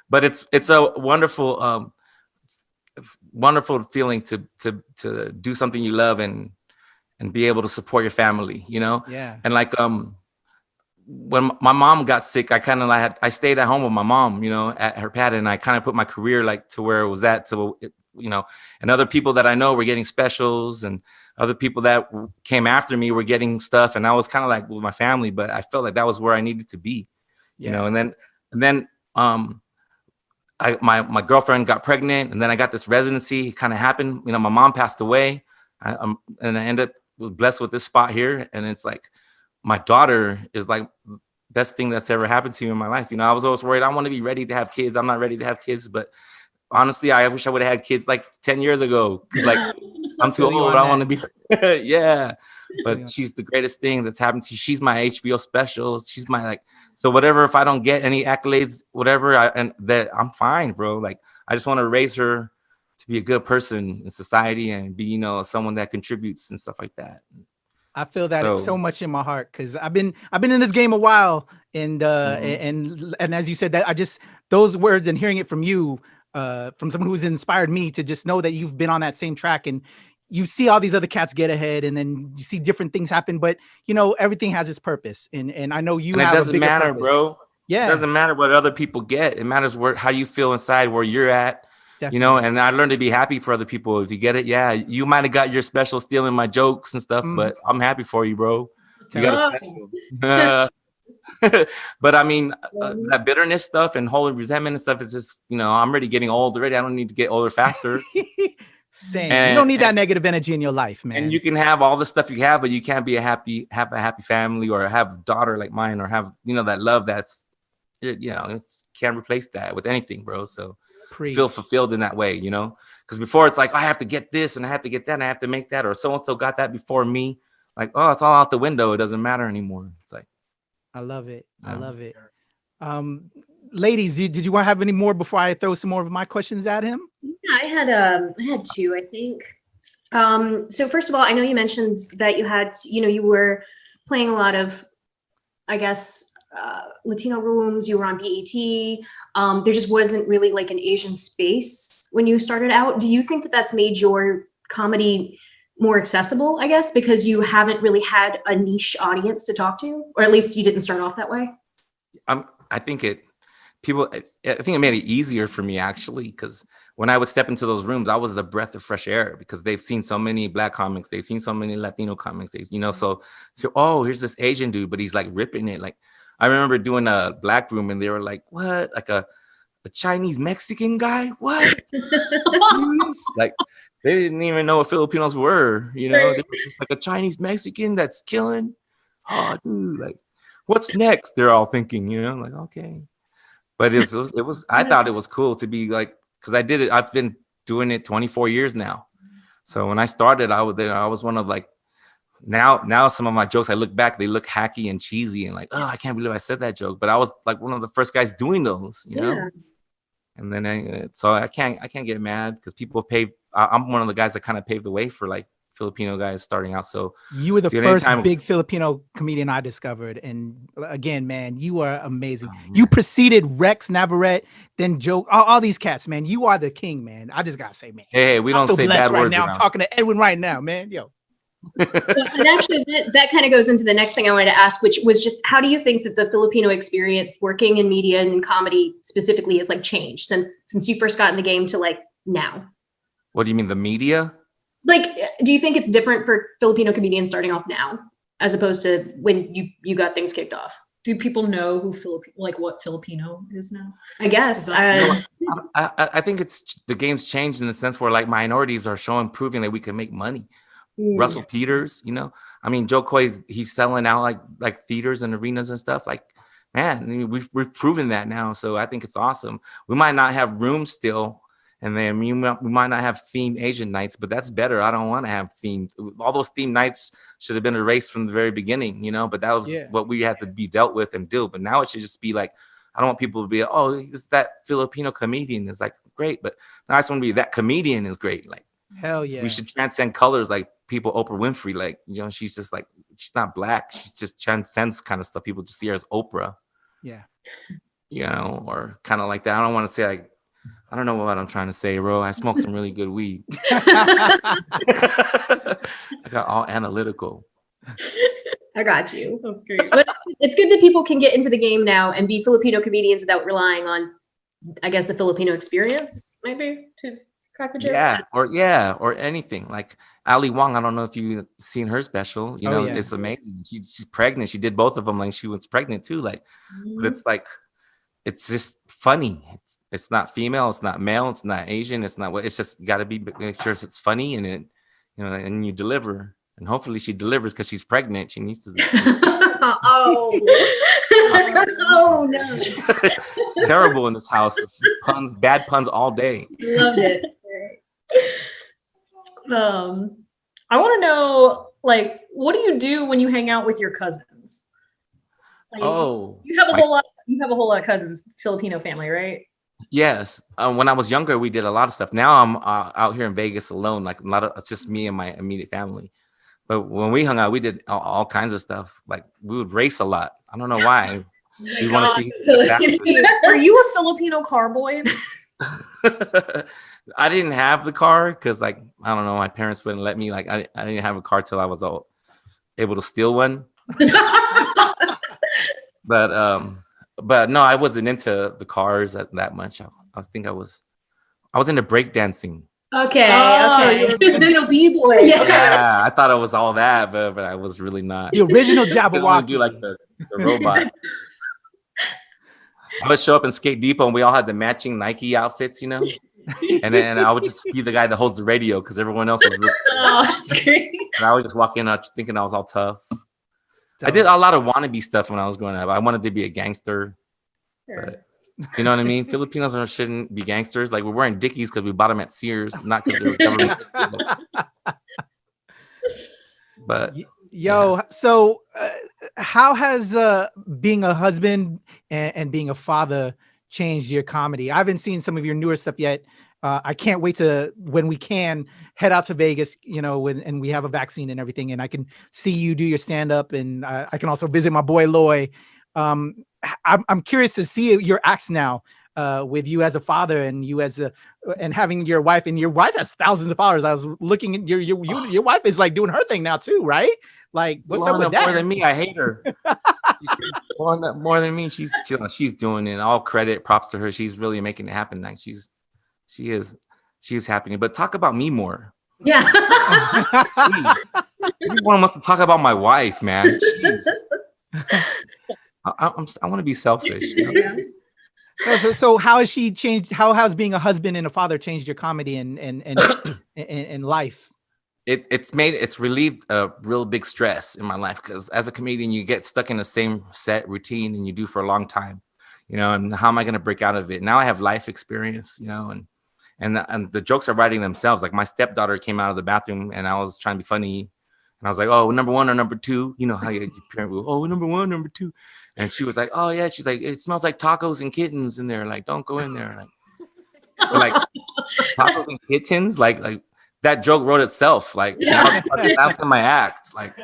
But it's a wonderful feeling to do something you love and be able to support your family, Yeah. And when my mom got sick, I stayed at home with my mom, at her pad, and I kind of put my career like to where it was at, and other people that I know were getting specials, and other people that came after me were getting stuff, and I was kind of like with my family, but I felt like that was where I needed to be, and then my girlfriend got pregnant, and then I got this residency. It kind of happened, my mom passed away, and I ended up was blessed with this spot here, and it's like my daughter is like best thing that's ever happened to me in my life. I was always worried. I want to be ready to have kids. I'm not ready to have kids, but honestly, I wish I would have had kids like 10 years ago. Like I'm too old. I want to be, yeah. But she's the greatest thing that's happened to you. She's my HBO special. She's my so whatever, if I don't get any accolades, whatever, I'm fine, bro. Like, I just want to raise her to be a good person in society and be, someone that contributes and stuff like that. I feel that it's so much in my heart, because I've been in this game a while, and as you said, that those words and hearing it from you, from someone who's inspired me to just know that you've been on that same track, and you see all these other cats get ahead, and then you see different things happen, but everything has its purpose, and I know you have. It doesn't matter, purpose. Bro. Yeah, it doesn't matter what other people get. It matters how you feel inside, where you're at. Definitely. And I learned to be happy for other people. If you get it, yeah, you might have got your special stealing my jokes and stuff, but I'm happy for you, bro. You got a special. But I mean, that bitterness stuff and holding resentment and stuff is just, I'm already getting old already. I don't need to get older faster. Same. You don't need that negative energy in your life, man. And you can have all the stuff you have, but you can't have a happy family, or have a daughter like mine, or have, that love that's, can't replace that with anything, bro. So feel fulfilled in that way, because before it's like, I have to get this and I have to get that and I have to make that, or so-and-so got that before me. Like, oh, it's all out the window. It doesn't matter anymore. It's like, I love it. I love it. Ladies, did you want to have any more before I throw some more of my questions at him? Yeah, I had two, I think. So first of all, I know you mentioned that you had, you were playing a lot of, I guess, Latino rooms. You were on BET. There just wasn't really like an Asian space when you started out. Do you think that that's made your comedy more accessible, I guess, because you haven't really had a niche audience to talk to, or at least you didn't start off that way? I think it made it easier for me, actually, because when I would step into those rooms, I was the breath of fresh air, because they've seen so many Black comics, they've seen so many Latino comics, so oh, here's this Asian dude, but he's like ripping it. Like, I remember doing a Black room, and they were like, what? Like a Chinese Mexican guy? What? Like, they didn't even know what Filipinos were, They were just like, a Chinese Mexican that's killing. Oh, dude, like, what's next? They're all thinking, like, okay. But it was I thought it was cool to be like, because I did it. I've been doing it 24 years now. So when I started, I was one of like, now some of my jokes, I look back, they look hacky and cheesy and like, oh, I can't believe I said that joke. But I was like one of the first guys doing those, know. And then so I can't get mad, because people paved. I'm one of the guys that kind of paved the way for like Filipino guys starting out. So you were the first big Filipino comedian I discovered, and again, man, you are amazing. You preceded Rex Navarrete, then Joke, all these cats, man. You are the king, man. I just gotta say, man. Hey, we don't say bad words now. I'm talking to Edwin right now, man. Yo. And actually, that kind of goes into the next thing I wanted to ask, which was just, how do you think that the Filipino experience working in media and in comedy specifically has like changed since you first got in the game to like now? What do you mean, the media? Like, do you think it's different for Filipino comedians starting off now as opposed to when you got things kicked off? Do people know what Filipino is now? I guess. I think the game's changed in the sense where like minorities are proving that we can make money. Russell Peters, I mean, Joe Coy's, he's selling out like theaters and arenas and stuff. Like, man, we've proven that now. So I think it's awesome. We might not have rooms still, and then we might not have themed Asian nights, but that's better. I don't want to have themed. All those themed nights should have been erased from the very beginning, but that was what we had to be dealt with and do. But now it should just be like, I don't want people to be, oh, it's that Filipino comedian is like great, but now I just want to be that comedian is great. Like, hell yeah. We should transcend colors, like people, Oprah Winfrey, like, she's just like, she's not Black. She just transcends kind of stuff. People just see her as Oprah. Yeah. Or kind of like that. I don't want to say like, I don't know what I'm trying to say, bro. I smoked some really good weed. I got all analytical. I got you. That's great. But it's good that people can get into the game now and be Filipino comedians without relying on, I guess, the Filipino experience, maybe, to crack the jokes. Or anything like Ali Wong. I don't know if you've seen her special. You know, it's amazing. She's pregnant. She did both of them. Like she was pregnant too. Like, but it's like, it's just funny. It's not female. It's not male. It's not Asian. It's not what. It's just got to be make sure it's funny and it, you know, and you deliver. And hopefully she delivers because she's pregnant. She needs to. Oh. Oh no! It's terrible in this house. It's puns, bad puns all day. Loved it. I want to know, like, what do you do when you hang out with your cousins? Like, you have a whole lot. You have a whole lot of cousins, Filipino family, right? Yes. When I was younger, we did a lot of stuff. Now I'm out here in Vegas alone. Like it's just me and my immediate family. But when we hung out, we did all kinds of stuff. Like we would race a lot. I don't know why. You want to see? Are you a Filipino car boy? I didn't have the car because, like, I don't know, my parents wouldn't let me. Like, I didn't have a car till I was able to steal one. But no, I wasn't into the cars that much. I was into breakdancing. Okay. Okay. Filipino b-boy. Yeah, I thought it was all that, but I was really not. The original I could Jabberwocky. only do like the robot. I would show up in Skate Depot and we all had the matching Nike outfits, you know? And then I would just be the guy that holds the radio because everyone else was really Oh, that's great. and I would just walk in thinking I was all tough. I did a lot of wannabe stuff when I was growing up. I wanted to be a gangster. But, you know what I mean? Filipinos shouldn't be gangsters. Like we're wearing Dickies because we bought them at Sears, not because they were government. But so how has being a husband and being a father changed your comedy? I haven't seen some of your newer stuff yet. I can't wait to when we can head out to Vegas, you know, and we have a vaccine and everything, and I can see you do your stand up, and I can also visit my boy Loy. I'm curious to see your acts now with you as a father and you as and having your wife, and your wife has thousands of followers. I was looking at your wife is like doing her thing now too, right? Like what's up with that? More than me, I hate her. She's more than me. She's doing it. All credit, props to her. She's really making it happen. Like she is happening. But talk about me more. Yeah. Everyone wants to talk about my wife, man. Jeez. I want to be selfish. You know? So how has she changed? How has being a husband and a father changed your comedy and life? It's relieved a real big stress in my life because as a comedian, you get stuck in the same set routine and you do for a long time, you know. And how am I going to break out of it? Now I have life experience, you know, and the jokes are writing themselves. Like my stepdaughter came out of the bathroom and I was trying to be funny, and I was like, "Oh, number one or number two?" You know how your parent will, "Oh, number one, number two." And she was like, "Oh yeah." She's like, "It smells like tacos and kittens in there. Like, don't go in there." Like tacos and kittens. Like that joke wrote itself. Like that's in my act. Like,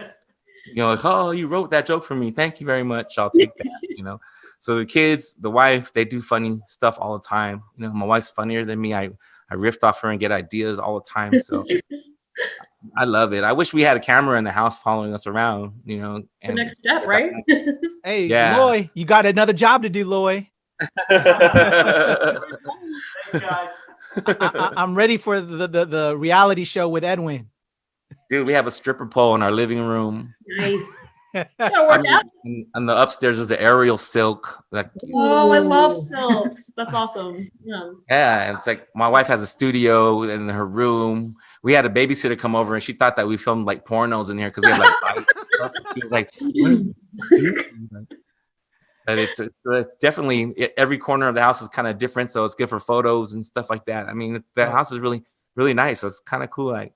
you know, like, "Oh, you wrote that joke for me. Thank you very much. I'll take that." You know. So the kids, the wife, they do funny stuff all the time. You know, my wife's funnier than me. I riff off her and get ideas all the time. So I love it. I wish we had a camera in the house following us around, you know. And the next step, right? Hey, yeah. Loy, you got another job to do, Loy. Thanks, guys. I'm ready for the reality show with Edwin. Dude, we have a stripper pole in our living room. Nice. And the upstairs is the aerial silk. Like, oh, I love silks. That's awesome. Yeah, it's like my wife has a studio in her room. We had a babysitter come over and she thought that we filmed like pornos in here because we had like bites and stuff. So she was like, "What are you doing?" But it's definitely every corner of the house is kind of different, so it's good for photos and stuff like that. I mean, the house is really, really nice. It's kind of cool. Like,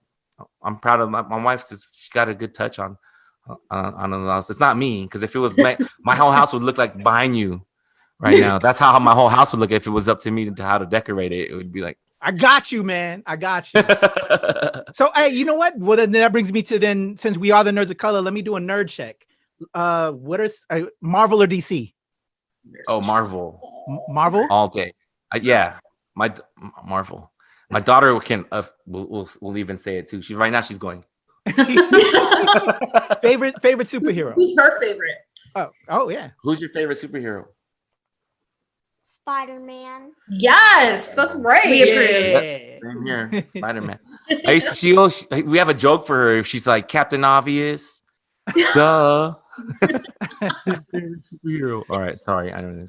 I'm proud of my wife. She's got a good touch on the house. It's not me, because if it was my whole house would look like behind you right now. That's how my whole house would look if it was up to me to how to decorate it. It would be like, I got you, man. I got you. So, hey, you know what? Well, then that brings me to then, since we are the nerds of color, let me do a nerd check. What is Marvel or DC? Oh, Marvel. Marvel all day. Yeah, Marvel. My daughter can. We'll even say it too. She's right now. She's going, Favorite superhero. Who's her favorite? Oh yeah. Who's your favorite superhero? Spider-Man. Yes, that's right. We approve. Yeah. Same here, Spider-Man. We have a joke for her. If she's like Captain Obvious, duh. Favorite superhero. All right, sorry, I don't know.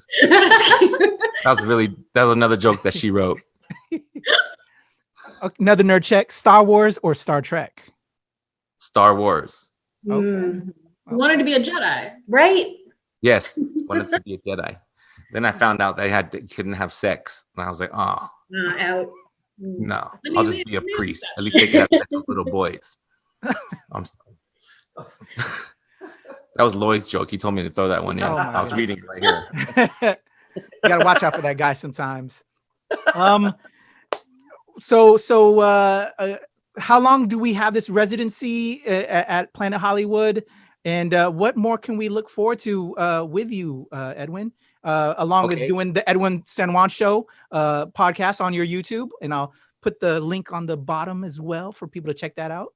That was another joke that she wrote. Another nerd check. Star Wars or Star Trek? Star Wars. Okay. You wanted to be a Jedi. Right? Yes, wanted to be a Jedi. Then I found out they couldn't have sex, and I was like, oh Out. no, I'll just be a priest. At least they can have sex with little boys. I'm sorry. That was Lloyd's joke. He told me to throw that one in. Oh, I was reading it right here. You gotta watch out for that guy sometimes. So how long do we have this residency at Planet Hollywood, and what more can we look forward to with you, Edwin, along with doing the EDWIN San Juan show podcast on your YouTube, and I'll put the link on the bottom as well for people to check that out.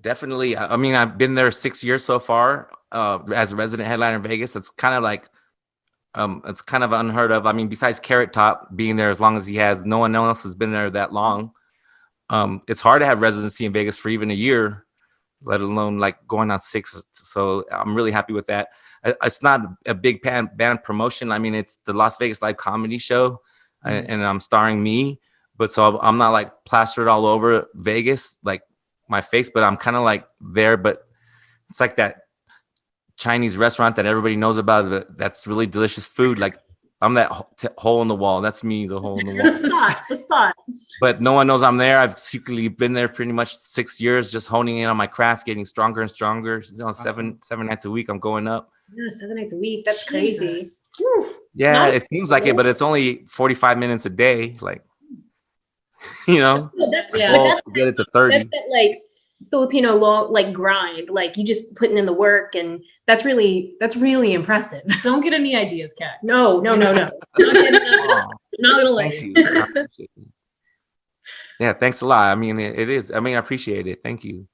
Definitely. I mean, I've been there 6 years so far as a resident headliner in Vegas. It's kind of like, it's kind of unheard of. I mean, besides Carrot Top being there as long as he has, no one else has been there that long. It's hard to have residency in Vegas for even a year, let alone like going on 6. So I'm really happy with that. It's not a big band promotion. I mean, it's the Las Vegas Live Comedy Show, and I'm starring me. But so I'm not like plastered all over Vegas, like my face, but I'm kind of like there. But it's like that Chinese restaurant that everybody knows about. That's really delicious food. Like I'm that hole in the wall. That's me, the hole in the wall. The spot. But no one knows I'm there. I've secretly been there pretty much 6 years, just honing in on my craft, getting stronger and stronger. You know, Awesome. seven nights a week, I'm going up. Yeah, 7 nights a week. That's crazy. Jesus. Yeah, Nice. it seems like it, but it's only 45 minutes a day. Like, you know, Well, that's, my yeah, goal but is to get it to 30. that's that like Filipino law, like grind. Like you just putting in the work, and that's really impressive. Don't get any ideas, Kat. No. I'm not gonna let Thank you. you. I appreciate it. Yeah, thanks a lot. I mean, it is. I mean, I appreciate it. Thank you.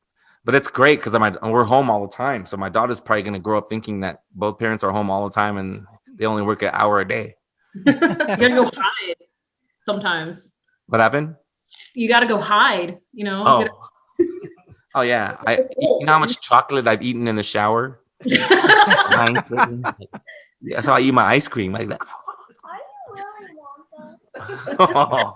But it's great because we're home all the time. So my daughter's probably going to grow up thinking that both parents are home all the time and they only work an hour a day. You gotta go hide sometimes. What happened? You gotta go hide, you know? Oh, You gotta- oh yeah. You know how much chocolate I've eaten in the shower? Yeah, that's how I eat my ice cream. Like that. Are you really Wonka?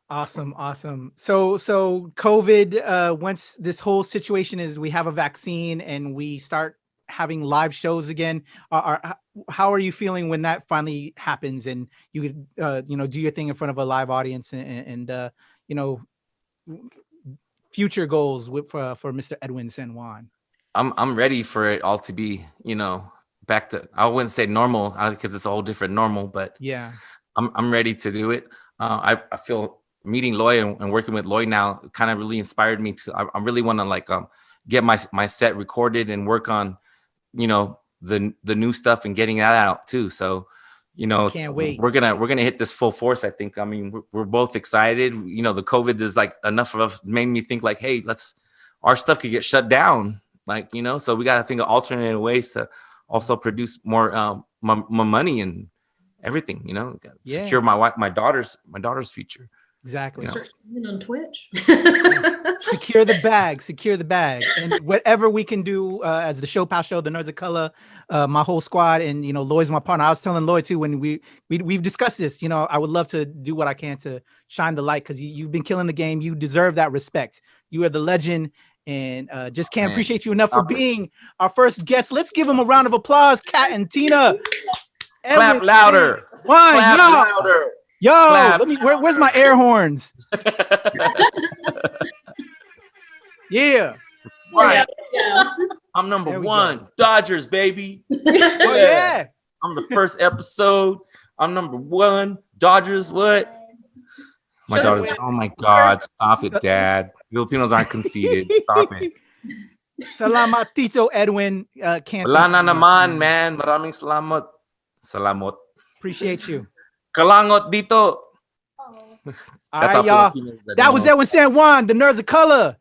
Awesome. So COVID, once this whole situation is, we have a vaccine and we start having live shows again, how are you feeling when that finally happens and you could, do your thing in front of a live audience and future goals for Mr. EDWIN San Juan? I'm ready for it all to be, back to, I wouldn't say normal because it's a whole different normal, but yeah, I'm ready to do it. I feel meeting Lloyd and working with Lloyd now kind of really inspired me to, I really want to get my set recorded and work on, the new stuff and getting that out too. So, can't wait. We're gonna hit this full force. I think. I mean, we're both excited. The COVID is like enough of us made me think like, hey, our stuff could get shut down. Like, so we got to think of alternate ways to also produce more money and everything. Secure my daughter's future. Exactly. Start streaming on Twitch. Secure the bag, and whatever we can do as the ShoPowSho, the Nerds of Color, my whole squad, and Lloyd's my partner. I was telling Lloyd too when we've discussed this. I would love to do what I can to shine the light because you've been killing the game. You deserve that respect. You are the legend, and just can't appreciate you enough for being our first guest. Let's give them a round of applause, Kat and Tina. Clap louder. Clap louder. Yo, Clap. where's my air horns? Yeah. Right. Yeah. I'm number There we 1. go. Dodgers, baby. Oh yeah. I'm the first episode. I'm number 1. Dodgers, what? My daughter's like, oh my God, stop it, Dad. Filipinos aren't conceited. Stop it. Salamat, Tito Edwin. Can't Wala thank na you enough, naman, man. man. Maraming salamat. Salamot. Appreciate you. Kalangot dito. All That's right, how y'all. Filipinos That don't was know. Edwin San Juan, the Nerds of Color.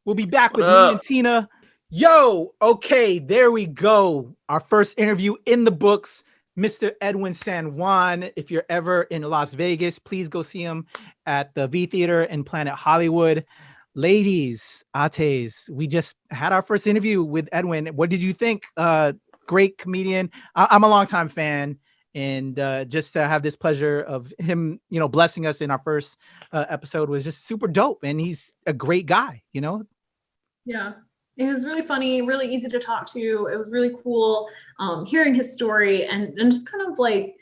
We'll be back with What me up? and Tina. Yo, okay, there we go. Our first interview in the books, Mr. Edwin San Juan. If you're ever in Las Vegas, please go see him at the V Theater in Planet Hollywood. Ladies, ates, we just had our first interview with Edwin. What did you think? Great comedian. I'm a longtime fan. And just to have this pleasure of him, you know, blessing us in our first episode was just super dope. And he's a great guy, you know? Yeah, it was really funny, really easy to talk to. It was really cool hearing his story and just kind of like,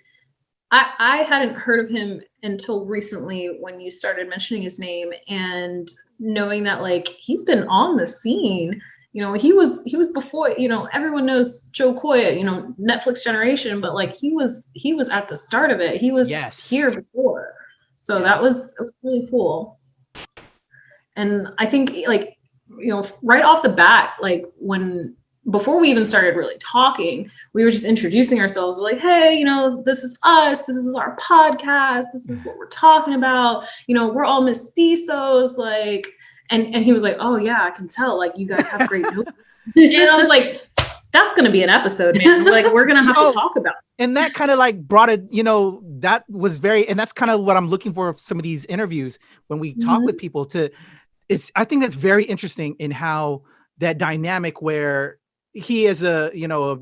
I hadn't heard of him until recently when you started mentioning his name, and knowing that like he's been on the scene. You know, he was before, you know, everyone knows Joe Coy, you know, Netflix generation, but like he was at the start of it. He was here before. So it was really cool. And I think like, you know, right off the bat, like before we even started really talking, we were just introducing ourselves. We're like, hey, you know, this is us. This is our podcast. This is what we're talking about. You know, we're all mestizos, like, and he was like, oh yeah, I can tell. Like, you guys have great notes. And I was like, that's going to be an episode, man. Like, we're going to have to talk about it. And that kind of like brought it, you know, that was and that's kind of what I'm looking for some of these interviews when we talk with people I think that's very interesting in how that dynamic where he as a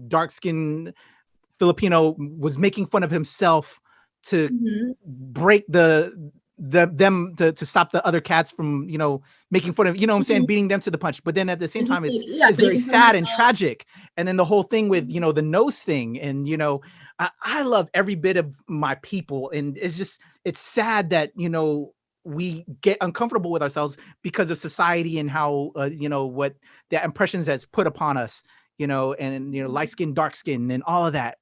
dark-skinned Filipino was making fun of himself to break them to stop the other cats from, you know, making fun of, you know what I'm saying, beating them to the punch. But then at the same time, it's very sad and tragic. And then the whole thing with, you know, the nose thing. And, you know, I love every bit of my people. And it's sad that, you know, we get uncomfortable with ourselves because of society and how, you know, what the impressions that's put upon us, you know, and, you know, light skin, dark skin and all of that.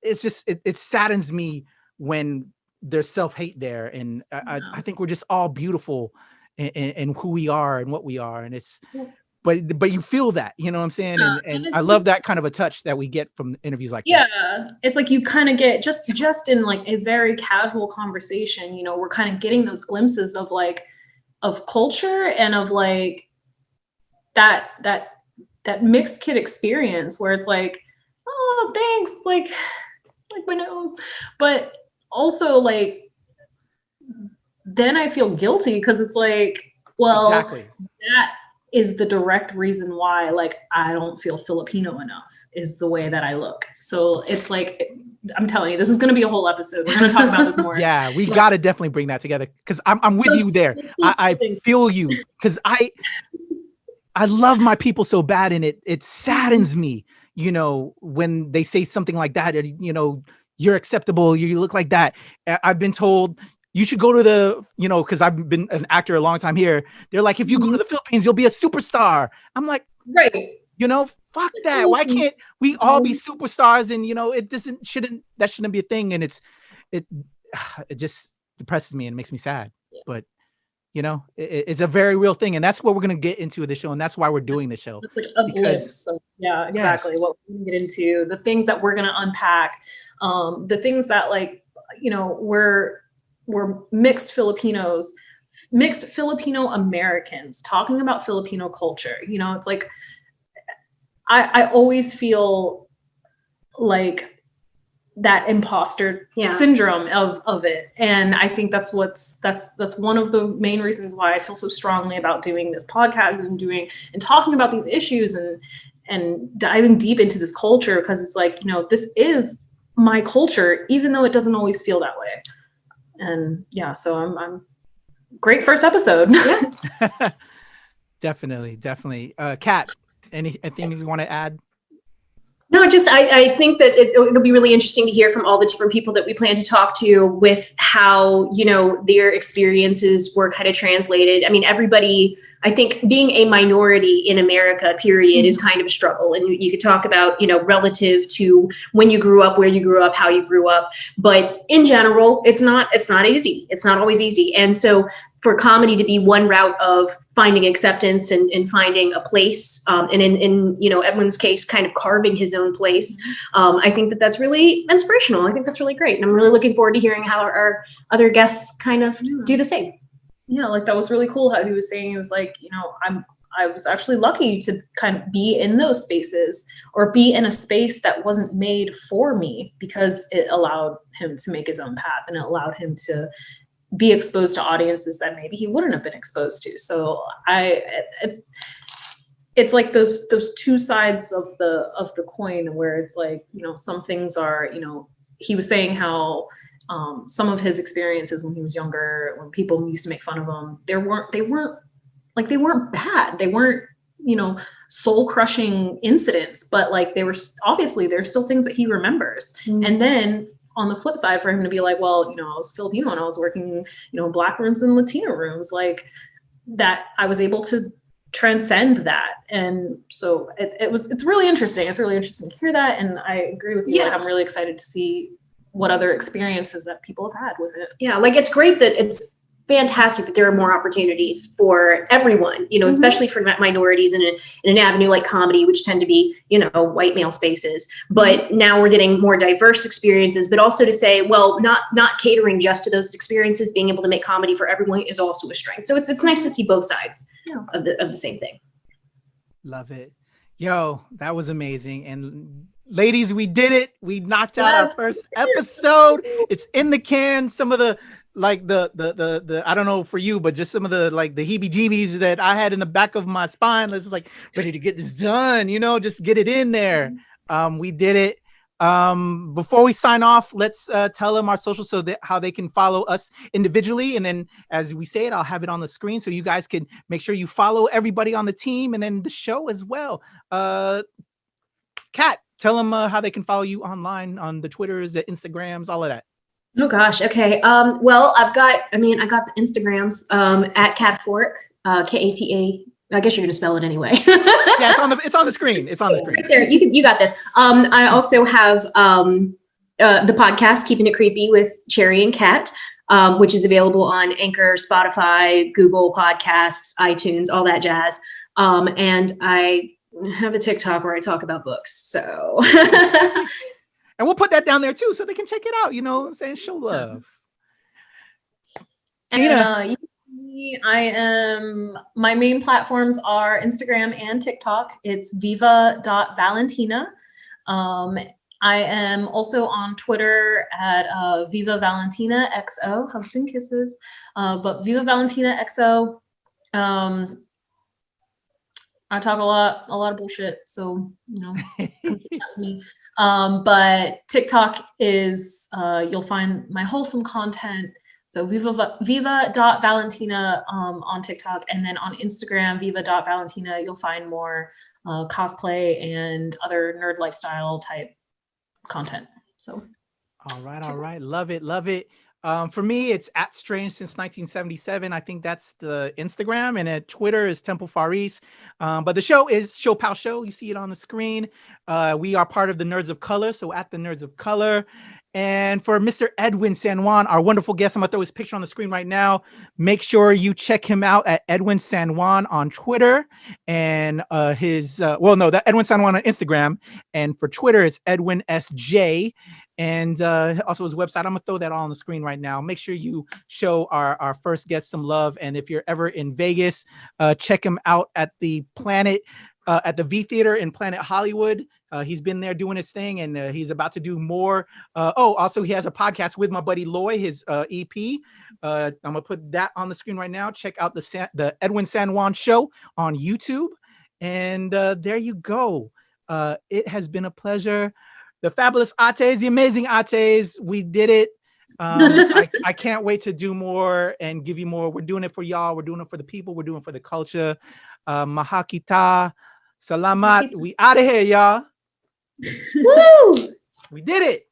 It saddens me when there's self-hate there. And I think we're just all beautiful in who we are and what we are. And but you feel that, you know what I'm saying? And I love that kind of a touch that we get from interviews like this. Yeah, it's like you kind of get just in like a very casual conversation, you know, we're kind of getting those glimpses of like, of culture and of like that mixed kid experience where it's like, oh, thanks, like my nose. But also like, then I feel guilty because it's like, well, exactly. That is the direct reason why like I don't feel Filipino enough is the way that I look. So it's like, I'm telling you, this is going to be a whole episode. We're going to talk about this more. Yeah, we got to definitely bring that together because I'm with you there. I feel you because I love my people so bad, and it saddens me, you know, when they say something like that, or, you know, you're acceptable, you look like that. I've been told you should go to the, you know, because I've been an actor a long time here. They're like, if you go to the Philippines, you'll be a superstar. I'm like, right. You know, fuck that. Why can't we all be superstars? And, you know, that shouldn't be a thing. And it just depresses me and makes me sad. Yeah. But, you know, it's a very real thing. And that's what we're going to get into with the show. And that's why we're doing the show. It's like a glimpse. Yeah, exactly. Yes. What we're going to get into, the things that we're going to unpack, the things that like, you know, we're mixed Filipinos, mixed Filipino Americans talking about Filipino culture. You know, it's like, I always feel like that imposter syndrome of it. And I think that's one of the main reasons why I feel so strongly about doing this podcast and talking about these issues and diving deep into this culture, because it's like, you know, this is my culture, even though it doesn't always feel that way. And yeah, so I'm great first episode. Yeah. Definitely. Kat, anything you want to add? No, just I think that it'll be really interesting to hear from all the different people that we plan to talk to with how, you know, their experiences were kind of translated. I mean, everybody, I think being a minority in America, period, is kind of a struggle. And you could talk about, you know, relative to when you grew up, where you grew up, how you grew up. But in general, it's not easy. It's not always easy. And so for comedy to be one route of finding acceptance and finding a place, and in you know, Edwin's case, kind of carving his own place, I think that that's really inspirational. I think that's really great. And I'm really looking forward to hearing how our other guests kind of do the same. Yeah, like that was really cool how he was saying, he was like, you know, I was actually lucky to kind of be in those spaces, or be in a space that wasn't made for me, because it allowed him to make his own path, and it allowed him to be exposed to audiences that maybe he wouldn't have been exposed to. So it's like those two sides of the coin, where it's like, you know, some things are, you know, he was saying how some of his experiences when he was younger, when people used to make fun of him, they weren't bad. They weren't, you know, soul crushing incidents, but like there's still things that he remembers. And then on the flip side, for him to be like, well, you know, I was Filipino and I was working, you know, Black rooms and Latino rooms, like that, I was able to transcend that. And so it's really interesting. It's really interesting to hear that. And I agree with you. Yeah. Like, I'm really excited to see what other experiences that people have had with it. Yeah, like it's great that it's fantastic that there are more opportunities for everyone, you know, especially for minorities in an avenue like comedy, which tend to be, you know, white male spaces. But now we're getting more diverse experiences, but also to say, well, not catering just to those experiences, being able to make comedy for everyone is also a strength. So it's nice to see both sides of the same thing. Love it. Yo, that was amazing. And ladies, we did it. We knocked out our first episode. It's in the can. Some of the like the I don't know for you, but just some of the like the heebie-jeebies that I had in the back of my spine. Let's just like ready to get this done, you know, just get it in there. We did it. Before we sign off, let's tell them our socials so that how they can follow us individually. And then as we say it, I'll have it on the screen so you guys can make sure you follow everybody on the team and then the show as well. Kat, tell them how they can follow you online on the Twitters, the Instagrams, all of that. Oh gosh. Okay. Well, I got the Instagrams at Catfork, Kata. I guess you're gonna spell it anyway. Yeah, it's on the screen. It's on the screen. Right there. You got this. I also have the podcast Keeping It Creepy with Cherry and Kat, which is available on Anchor, Spotify, Google Podcasts, iTunes, all that jazz. And I have a TikTok where I talk about books. So and we'll put that down there too, so they can check it out. You know what I'm saying? Show love. And, my main platforms are Instagram and TikTok. It's viva.valentina. I am also on Twitter at Viva Valentina XO, hugs and kisses. But Viva Valentina XO. I talk a lot of bullshit, so you know, come chat with me. But TikTok is you'll find my wholesome content. So viva.valentina on TikTok, and then on Instagram, viva.valentina, you'll find more cosplay and other nerd lifestyle type content. So all right. Love it. For me, it's at Strange Since 1977. I think that's the Instagram, and at Twitter is Temple Faris. But the show is ShoPowSho. You see it on the screen. We are part of the Nerds of Color, so at the Nerds of Color. And for Mr. EDWIN San Juan, our wonderful guest, I'm gonna throw his picture on the screen right now. Make sure you check him out at EDWIN San Juan on Twitter, and that EDWIN San Juan on Instagram. And for Twitter, it's Edwin SJ. And also his website. I'm gonna throw that all on the screen right now. Make sure you show our first guest some love. And if you're ever in Vegas, check him out at the Planet, at the V Theater in Planet Hollywood. He's been there doing his thing, and he's about to do more. Also he has a podcast with my buddy Loy, his EP. I'm gonna put that on the screen right now. Check out the EDWIN San Juan show on YouTube. And there you go. It has been a pleasure. The fabulous Ates, the amazing Ates, we did it. I can't wait to do more and give you more. We're doing it for y'all. We're doing it for the people. We're doing it for the culture. Mahakita, salamat. We out of here, y'all. Woo! We did it.